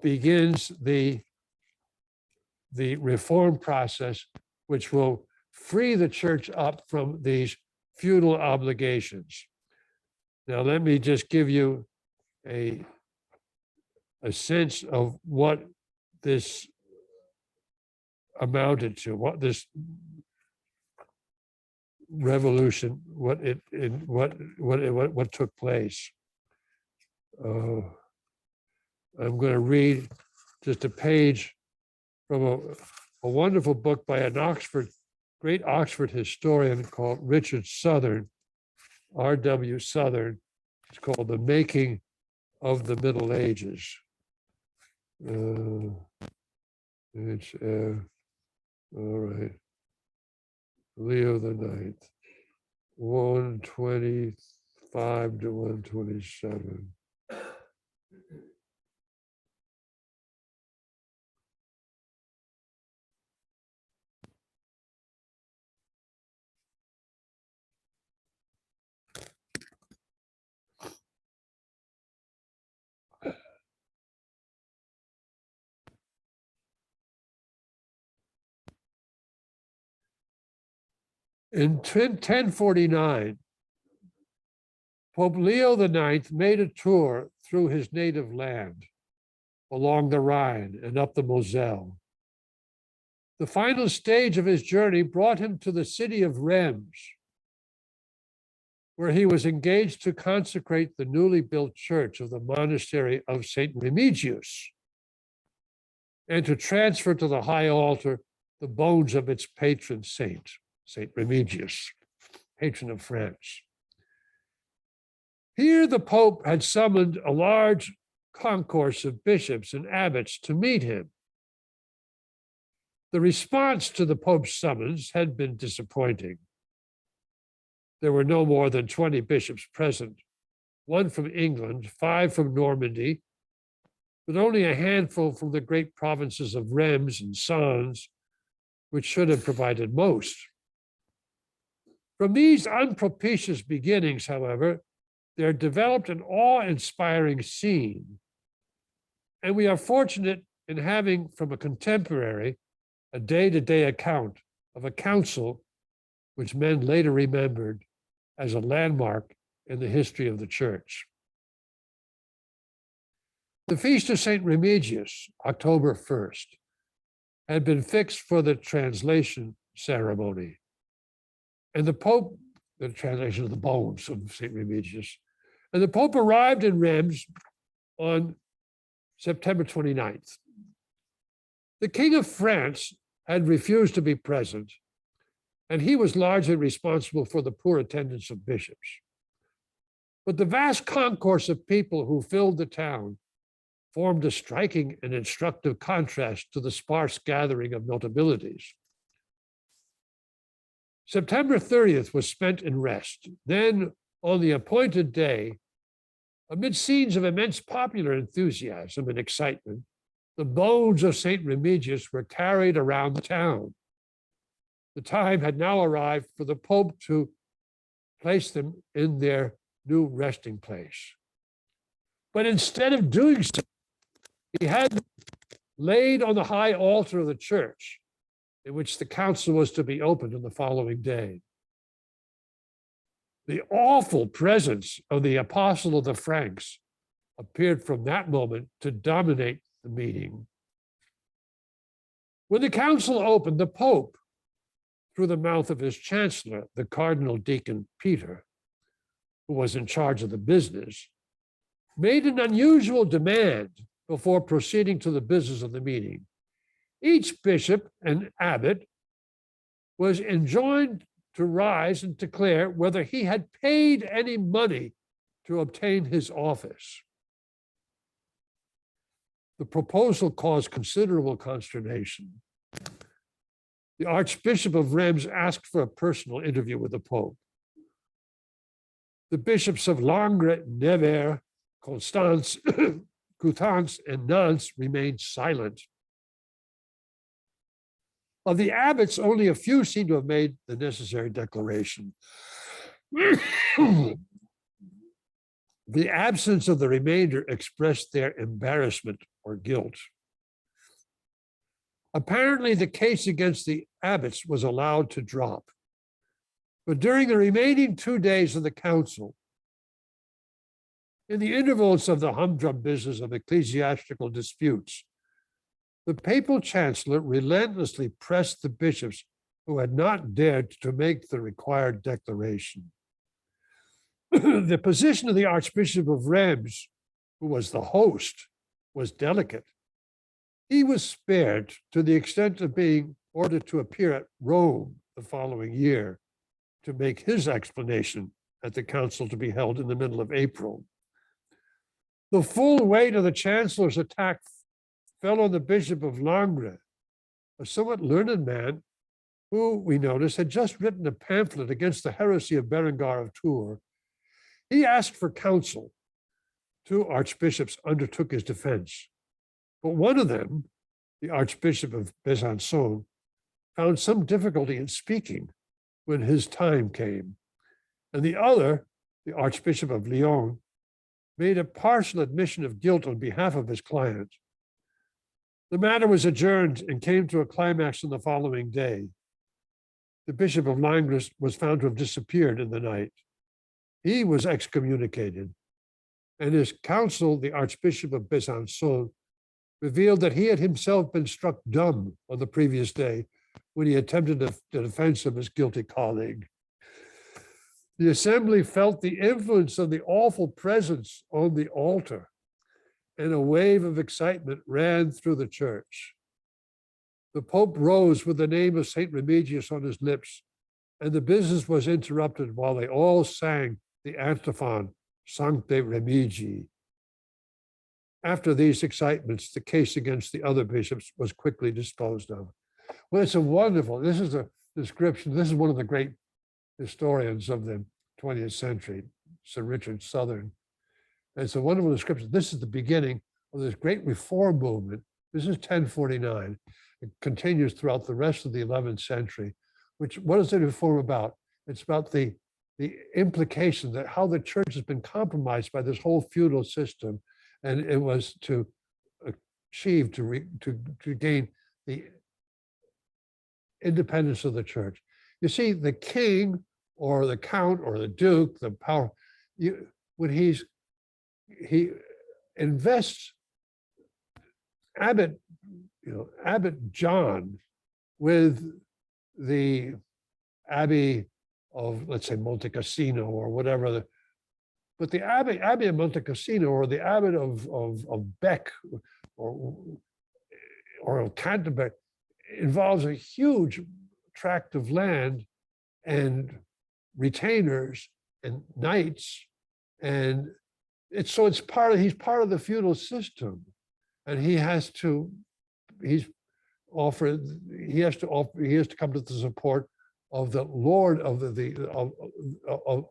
begins the reform process, which will free the church up from these feudal obligations. Now, let me just give you a sense of what this amounted to, what this revolution, what took place. I'm going to read just a page from a wonderful book by an great Oxford historian called Richard Southern, R.W. Southern. It's called The Making of the Middle Ages. It's all right. Leo IX, 125 to 127. In 1049, Pope Leo IX made a tour through his native land, along the Rhine and up the Moselle. The final stage of his journey brought him to the city of Reims, where he was engaged to consecrate the newly built church of the monastery of St. Remigius, and to transfer to the high altar the bones of its patron saint, St. Remigius, patron of France. Here the Pope had summoned a large concourse of bishops and abbots to meet him. The response to the Pope's summons had been disappointing. There were no more than 20 bishops present, one from England, 5 from Normandy, but only a handful from the great provinces of Reims and Sens, which should have provided most. From these unpropitious beginnings, however, there developed an awe-inspiring scene, and we are fortunate in having from a contemporary a day-to-day account of a council which men later remembered as a landmark in the history of the church. The feast of St. Remigius, October 1st, had been fixed for the translation ceremony. And the Pope, the translation of the bones of St. Remigius, and the Pope arrived in Reims on September 29th. The King of France had refused to be present, and he was largely responsible for the poor attendance of bishops. But the vast concourse of people who filled the town formed a striking and instructive contrast to the sparse gathering of notabilities. September 30th was spent in rest. Then, on the appointed day, amid scenes of immense popular enthusiasm and excitement, the bones of St. Remigius were carried around the town. The time had now arrived for the Pope to place them in their new resting place. But instead of doing so, he had them laid on the high altar of the church, in which the council was to be opened on the following day. The awful presence of the apostle of the Franks appeared from that moment to dominate the meeting. When the council opened, the Pope, through the mouth of his chancellor, the Cardinal Deacon Peter, who was in charge of the business, made an unusual demand before proceeding to the business of the meeting. Each bishop and abbot was enjoined to rise and declare whether he had paid any money to obtain his office. The proposal caused considerable consternation. The Archbishop of Reims asked for a personal interview with the Pope. The bishops of Langres, Nevers, Constance, Coutances, and Nantes remained silent. Of the abbots, only a few seem to have made the necessary declaration. The absence of the remainder expressed their embarrassment or guilt. Apparently, the case against the abbots was allowed to drop. But during the remaining 2 days of the council, in the intervals of the humdrum business of ecclesiastical disputes, the papal chancellor relentlessly pressed the bishops who had not dared to make the required declaration. The position of the Archbishop of Reims, who was the host, was delicate. He was spared to the extent of being ordered to appear at Rome the following year to make his explanation at the council to be held in the middle of April. The full weight of the chancellor's attack fell on the Bishop of Langres, a somewhat learned man who, we notice, had just written a pamphlet against the heresy of Berengar of Tours. He asked for counsel. 2 archbishops undertook his defense, but one of them, the Archbishop of Besançon, found some difficulty in speaking when his time came, and the other, the Archbishop of Lyon, made a partial admission of guilt on behalf of his client. The matter was adjourned and came to a climax on the following day. The Bishop of Langres was found to have disappeared in the night. He was excommunicated, and his counsel, the Archbishop of Besançon, revealed that he had himself been struck dumb on the previous day when he attempted the defense of his guilty colleague. The assembly felt the influence of the awful presence on the altar, and a wave of excitement ran through the church. The Pope rose with the name of St. Remigius on his lips, and the business was interrupted while they all sang the antiphon, Sancte Remigii. After these excitements, the case against the other bishops was quickly disposed of. Well, it's a wonderful, this is a description, this is one of the great historians of the 20th century, Sir Richard Southern. And it's a wonderful description. This is the beginning of this great reform movement. This is 1049. It continues throughout the rest of the 11th century, which, what is the reform about? It's about the implication that how the church has been compromised by this whole feudal system. And it was to achieve, to gain the independence of the church. You see, the king or the count or the duke, the power, when he invests Abbot John with the Abbey of, let's say, Monte Cassino or whatever, but the Abbey of Monte Cassino or the Abbot of Bec or of Canterbury involves a huge tract of land and retainers and knights, and it's part of, he's part of the feudal system, and he has to come to the support of the lord of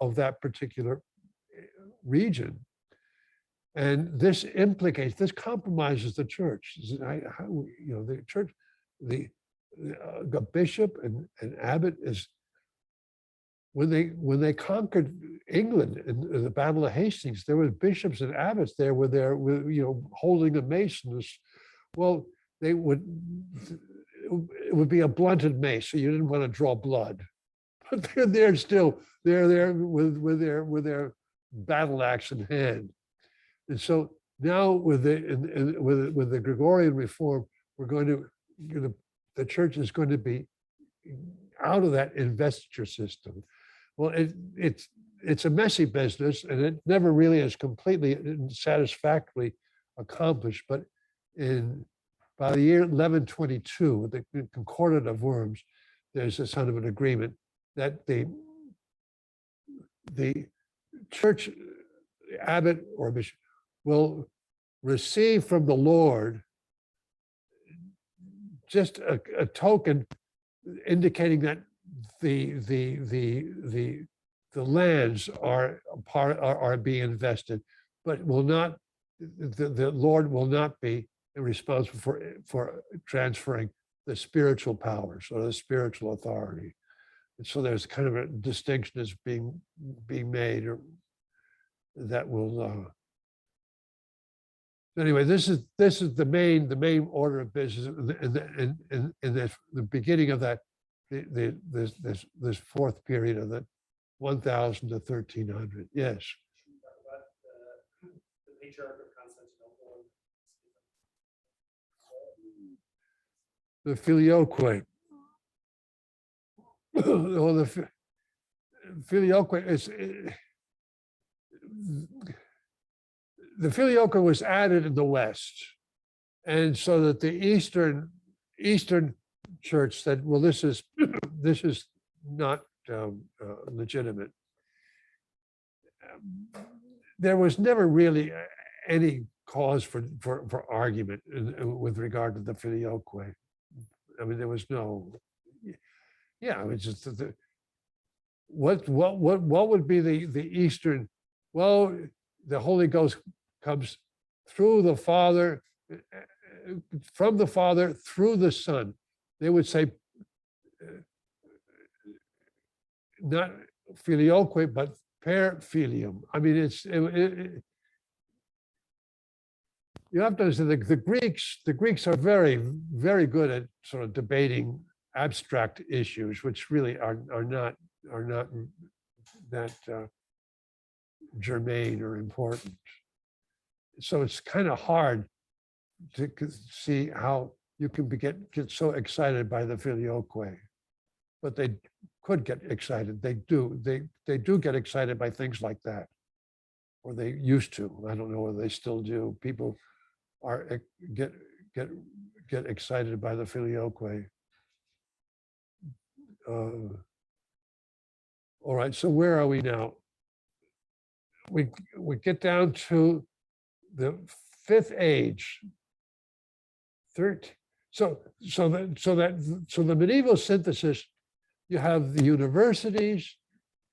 of that particular region. And this compromises the church. The church, the bishop and abbot is, when they conquered England in the Battle of Hastings, there were bishops and abbots there were there with, holding a mace. Well, it would be a blunted mace, so you didn't want to draw blood. But they're there still. They're there with their battle axe in hand. And so now with the Gregorian reform, the church is going to be out of that investiture system. Well, it's a messy business, and it never really is completely and satisfactorily accomplished. But by the year 1122, with the Concordat of Worms, there's a sort of an agreement that the church abbot or bishop will receive from the Lord just a token indicating that the lands are being invested, but will not, the Lord will not be responsible for transferring the spiritual powers or the spiritual authority. And so there's kind of a distinction that's being made, or that will. Anyway, this is the main order of business, and the beginning of that this fourth period of the 1000 to 1300. Yes. About the patriarch of Constantinople. The filioque. Well, the filioque is. The filioque was added in the West, and so that the Eastern Church said, "Well, this is not legitimate." There was never really any cause for argument with regard to the filioque. I mean, there was no. Yeah, I mean, just what would be the Eastern? Well, the Holy Ghost comes through the Father, from the Father through the Son. They would say not filioque, but per filium. I mean, you have to understand the Greeks are very, very good at sort of debating abstract issues, which really are not that germane or important. So it's kind of hard to see how you can get so excited by the filioque, but they could get excited. They do get excited by things like that, or they used to. I don't know whether they still do. People are get excited by the filioque. All right, so where are we now? We get down to the fifth age. So the medieval synthesis, you have the universities,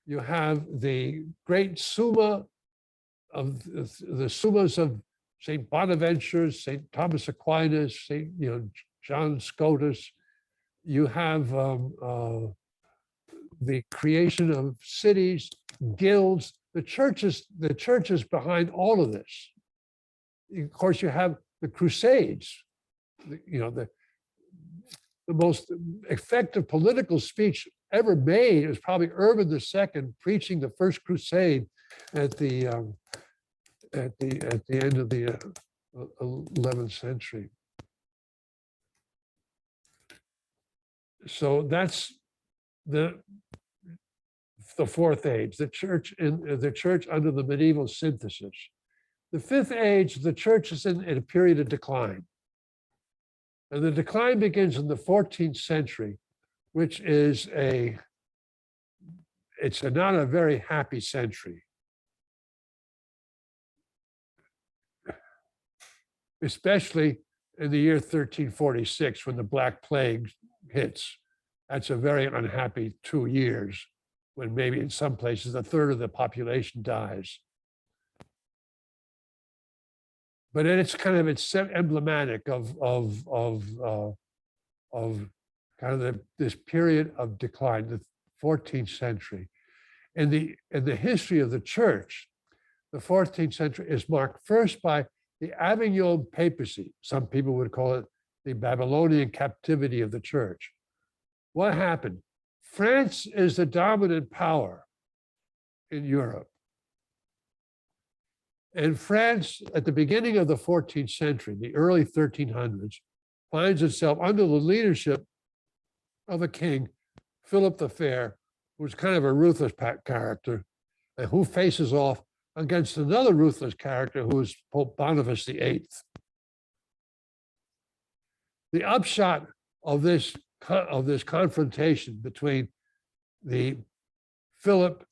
you have the great summa of the summas of St. Bonaventure, St. Thomas Aquinas, John Scotus. You have the creation of cities, guilds. The churches behind all of this. Of course, you have the Crusades. The most effective political speech ever made was probably Urban II preaching the first crusade at the end of the 11th century. So that's the fourth age, the church under the medieval synthesis. The fifth age, the church is in a period of decline. And the decline begins in the 14th century, which is not a very happy century. Especially in the year 1346, when the Black Plague hits. That's a very unhappy 2 years, when maybe in some places a third of the population dies. But it's emblematic of kind of this period of decline, the 14th century. In the history of the church, the 14th century is marked first by the Avignon papacy. Some people would call it the Babylonian captivity of the church. What happened? France is the dominant power in Europe. And France, at the beginning of the 14th century, the early 1300s, finds itself under the leadership of a king Philip the Fair, who's kind of a ruthless character, and who faces off against another ruthless character who is Pope Boniface VIII. The upshot of this confrontation between the Philip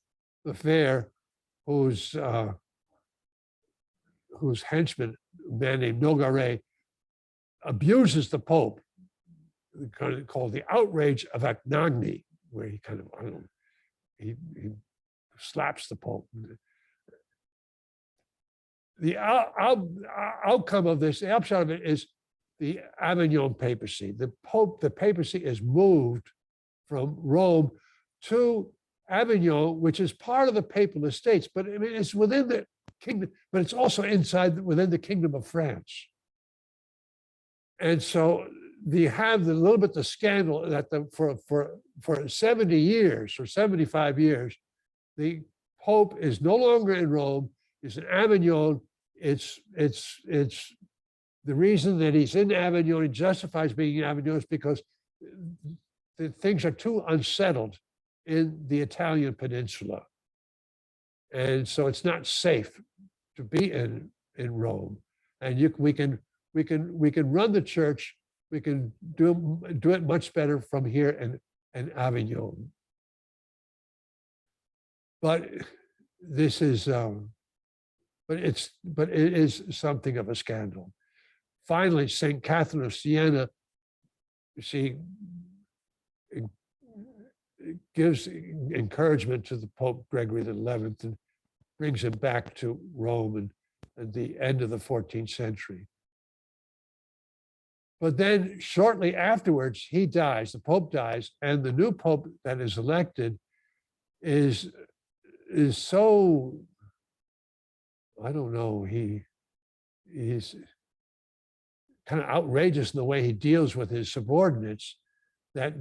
the Fair, whose henchman, a man named Nogaret, abuses the Pope, kind of called the outrage of Acnagny, where he kind of, I don't know, he slaps the Pope. The outcome of this, the upshot of it is the Avignon papacy. The papacy is moved from Rome to Avignon, which is part of the papal estates, but I mean, it's within the kingdom, but it's also within the kingdom of France. And so you have a little bit the scandal that for 70 years or 75 years, the Pope is no longer in Rome, he's in Avignon. It's the reason that he's in Avignon, he justifies being in Avignon is because the things are too unsettled in the Italian peninsula. And so it's not safe to be in Rome. And we can run the church, we can do it much better from here in Avignon. But this is, but it is something of a scandal. Finally, St. Catherine of Siena, she gives encouragement to the Pope Gregory XI and brings him back to Rome at the end of the 14th century. But then shortly afterwards, he dies, the Pope dies, and the new Pope that is elected is so, I don't know, he's kind of outrageous in the way he deals with his subordinates, that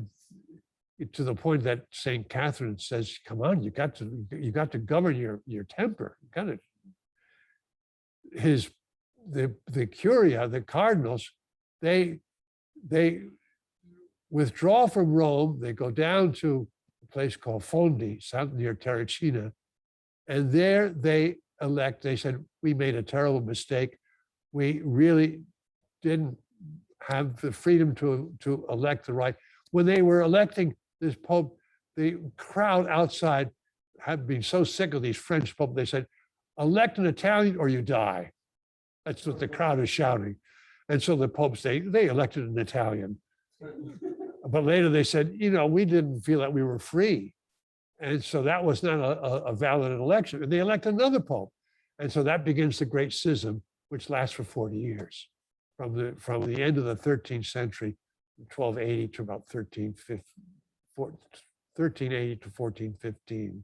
to the point that St. Catherine says, come on, you got to govern your temper. You got to, the curia, the cardinals, they withdraw from Rome, they go down to a place called Fondi, south near Terracina, and there they said, we made a terrible mistake. We really didn't have the freedom to elect the right. When they were electing this Pope, the crowd outside had been so sick of these French Pope, they said, elect an Italian or you die. That's what the crowd is shouting. And so the Popes, they elected an Italian. But later they said, we didn't feel that we were free. And so that was not a valid election. And they elect another Pope. And so that begins the Great Schism, which lasts for 40 years, from the end of the 13th century, 1280 to about 1380 to 1415.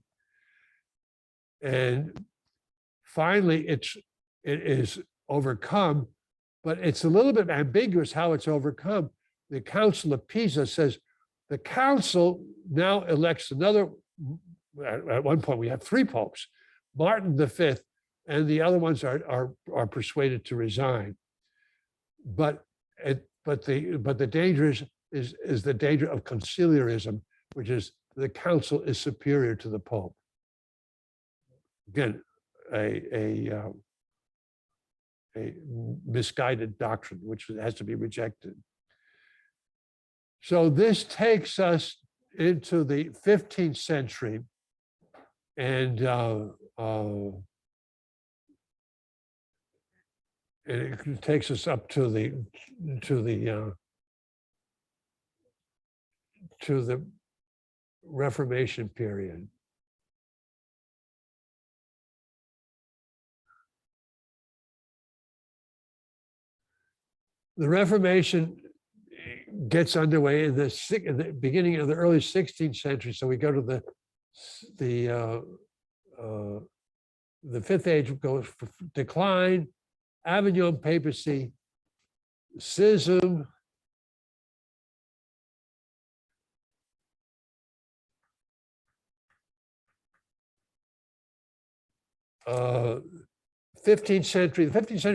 And finally, it is overcome, but it's a little bit ambiguous how it's overcome. The Council of Pisa says the council now elects another. At one point, we have 3 popes, Martin V, and the other ones are persuaded to resign. But the danger is the danger of conciliarism, which is the council is superior to the Pope. Again, a misguided doctrine, which has to be rejected. So this takes us into the 15th century, and it takes us up to the Reformation period. The Reformation gets underway in the beginning of the early 16th century. So we go to the Fifth Age goes for decline, Avignon papacy, schism, the 15th century is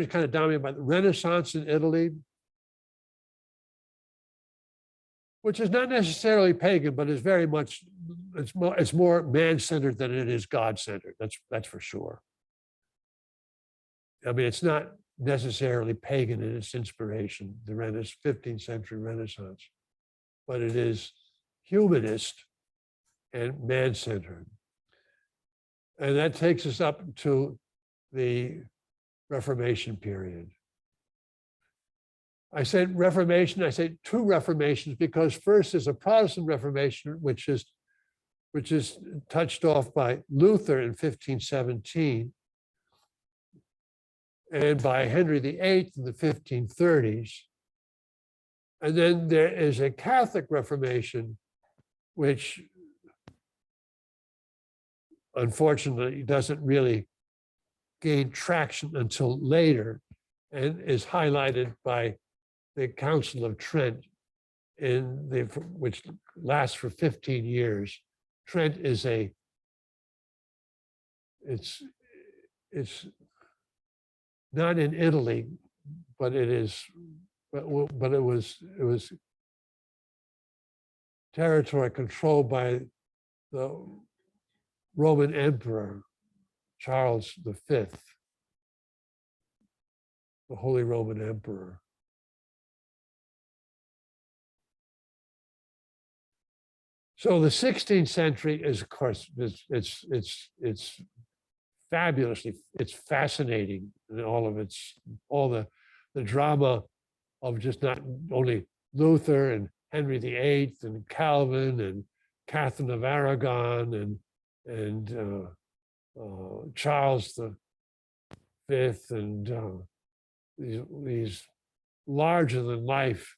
kind of dominated by the Renaissance in Italy. which is not necessarily pagan, but is very much, it's more man-centered than it is God-centered. That's for sure. I mean, it's not necessarily pagan in its inspiration, the 15th century Renaissance, but it is humanist and man-centered. And that takes us up to the Reformation period. I said Reformation, I say two Reformations, because first is a Protestant Reformation, which is touched off by Luther in 1517 and by Henry VIII in the 1530s. And then there is a Catholic Reformation, which unfortunately doesn't really gain traction until later and is highlighted by the Council of Trent, which lasts for 15 years. Trent is it's not in Italy, but it is, but it was territory controlled by the Roman Emperor Charles V, the Holy Roman Emperor. So the 16th century is, of course, it's fabulously, it's fascinating in all of all the drama of just not only Luther and Henry VIII and Calvin and Catherine of Aragon and Charles V and these larger than life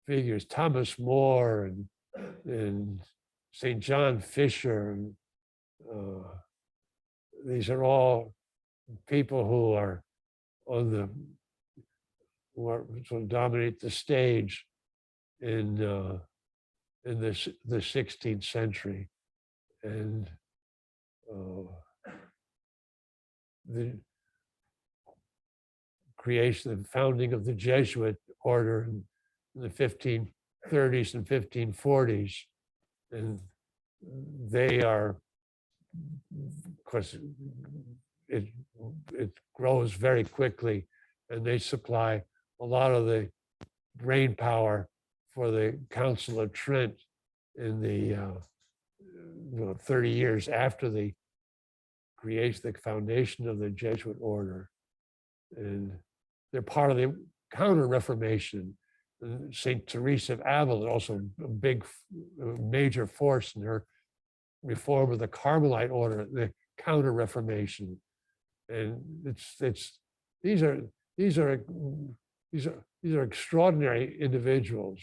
figures, Thomas More and St. John Fisher. And, these are all people who are sort of dominate the stage in the 16th century. And the creation and founding of the Jesuit order in the 1530s and 1540s. And they are, of course, it grows very quickly, and they supply a lot of the brain power for the Council of Trent in the 30 years after the creation, the foundation of the Jesuit order. And they're part of the Counter-Reformation. St. Teresa of Avila, also a big, major force in her reform of the Carmelite order, the Counter-Reformation. And these are extraordinary individuals.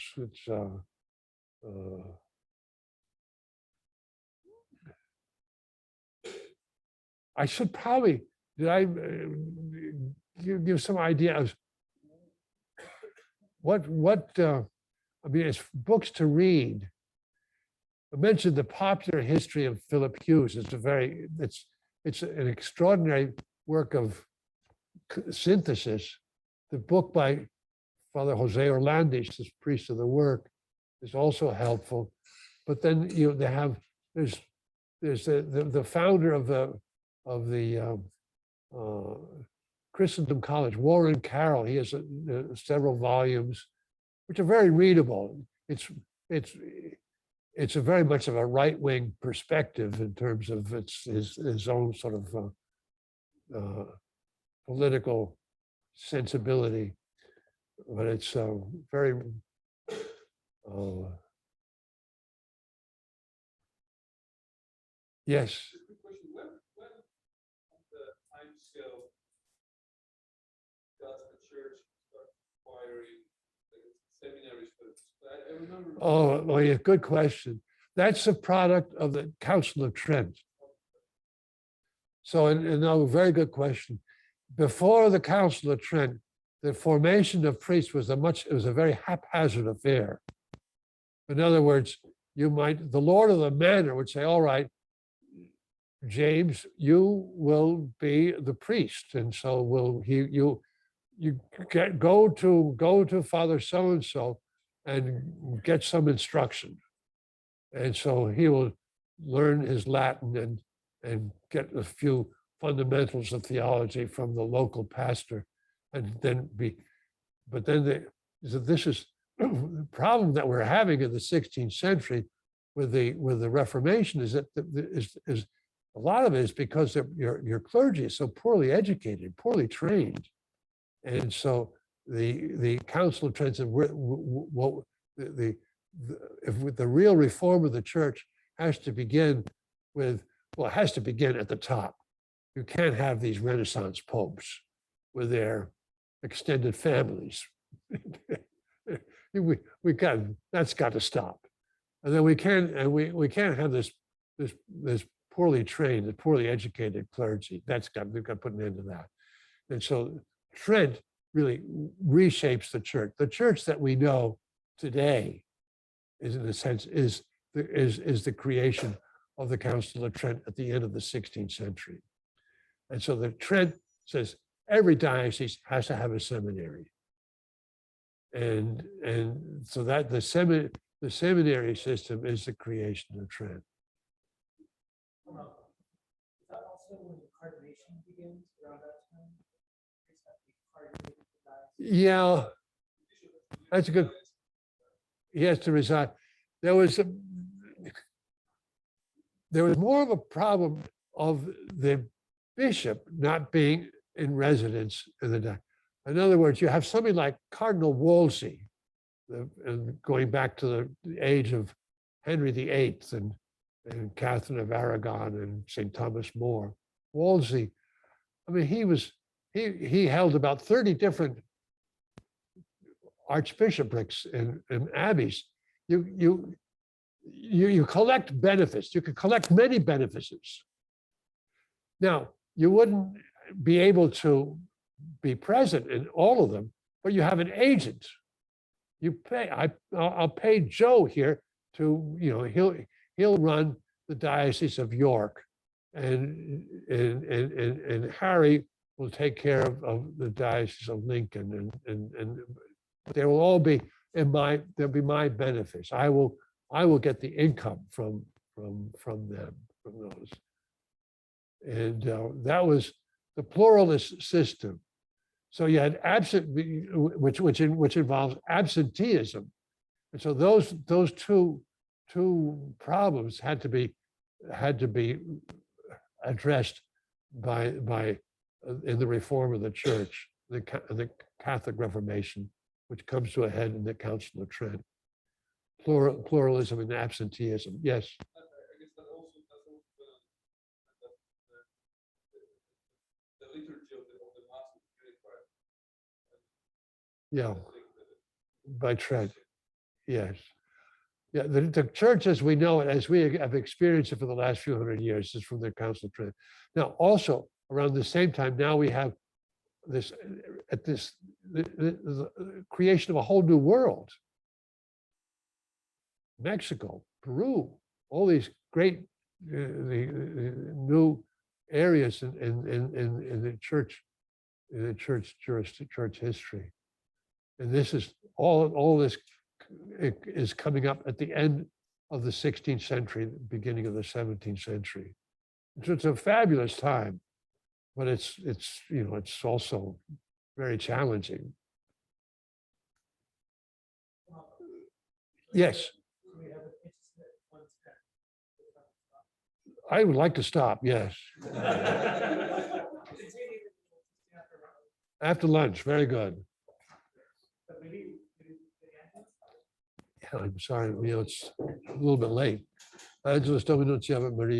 I should probably, did I give some idea of what I mean, it's books to read. I mentioned the popular history of Philip Hughes. It's an extraordinary work of synthesis. The book by Father Jose Orlandis, this priest of the work, is also helpful. But then there's the founder of the Christendom College, Warren Carroll. He has several volumes, which are very readable. It's a very much of a right-wing perspective in terms of his own sort of political sensibility, but it's very yes. When the time scale does the church start acquiring seminaries for this? I remember. Oh, yeah, good question. That's a product of the Council of Trent. So, and no, very good question. Before the Council of Trent, the formation of priests was a very haphazard affair. In other words, the Lord of the Manor would say, all right, James, you will be the priest. And so you go to Father so-and-so and get some instruction. And so he will learn his Latin and get a few fundamentals of theology from the local pastor, and then but then this is the problem that we're having in the 16th century with the Reformation is that is a lot of it is because your clergy is so poorly educated, poorly trained, and so the Council of Trent said what if the real reform of the church has to begin with, well, it has to begin at the top. You can't have these Renaissance popes with their extended families. That's got to stop. And then we can't have this poorly trained, poorly educated clergy. We've got to put an end to that. And so Trent really reshapes the church. The church that we know today is, in a sense, is the creation of the Council of Trent at the end of the 16th century. And so the Trent says every diocese has to have a seminary. And so that the seminary system is the creation of Trent. Is that also when the cardination begins around that time? Yeah, that's a good. He has to resign. There was more of a problem of the bishop not being in residence in the day. In other words, you have somebody like Cardinal Wolsey, and going back to the age of Henry VIII and Catherine of Aragon and St. Thomas More. Wolsey, I mean, he held about 30 different archbishoprics and abbeys. You collect benefits. You could collect many benefices. Now, you wouldn't be able to be present in all of them, but you have an agent. You pay. I'll pay Joe here to, he'll run the Diocese of York, and Harry will take care of the Diocese of Lincoln, and they will all be they'll be my benefits. I will get the income from them, from those. And that was the pluralist system. So you had which involves absenteeism, and so those two problems had to be addressed by in the reform of the church, the Catholic Reformation, which comes to a head in the Council of Trent. Pluralism and absenteeism. Yes. I guess that also the liturgy of the Mass is purified. Yeah. By Trent. Yes. Yeah. The church as we know it, as we have experienced it for the last few hundred years, is from the Council of Trent. Now, also around the same time, now we have the creation of a whole new world. Mexico, Peru, all these great the new areas in the church history, and this is all this is coming up at the end of the 16th century, beginning of the 17th century. So it's a fabulous time, but it's also very challenging. Yes. I would like to stop, yes. After lunch, very good. Yeah, I'm sorry, it's a little bit late. Angelos Dominus Maria.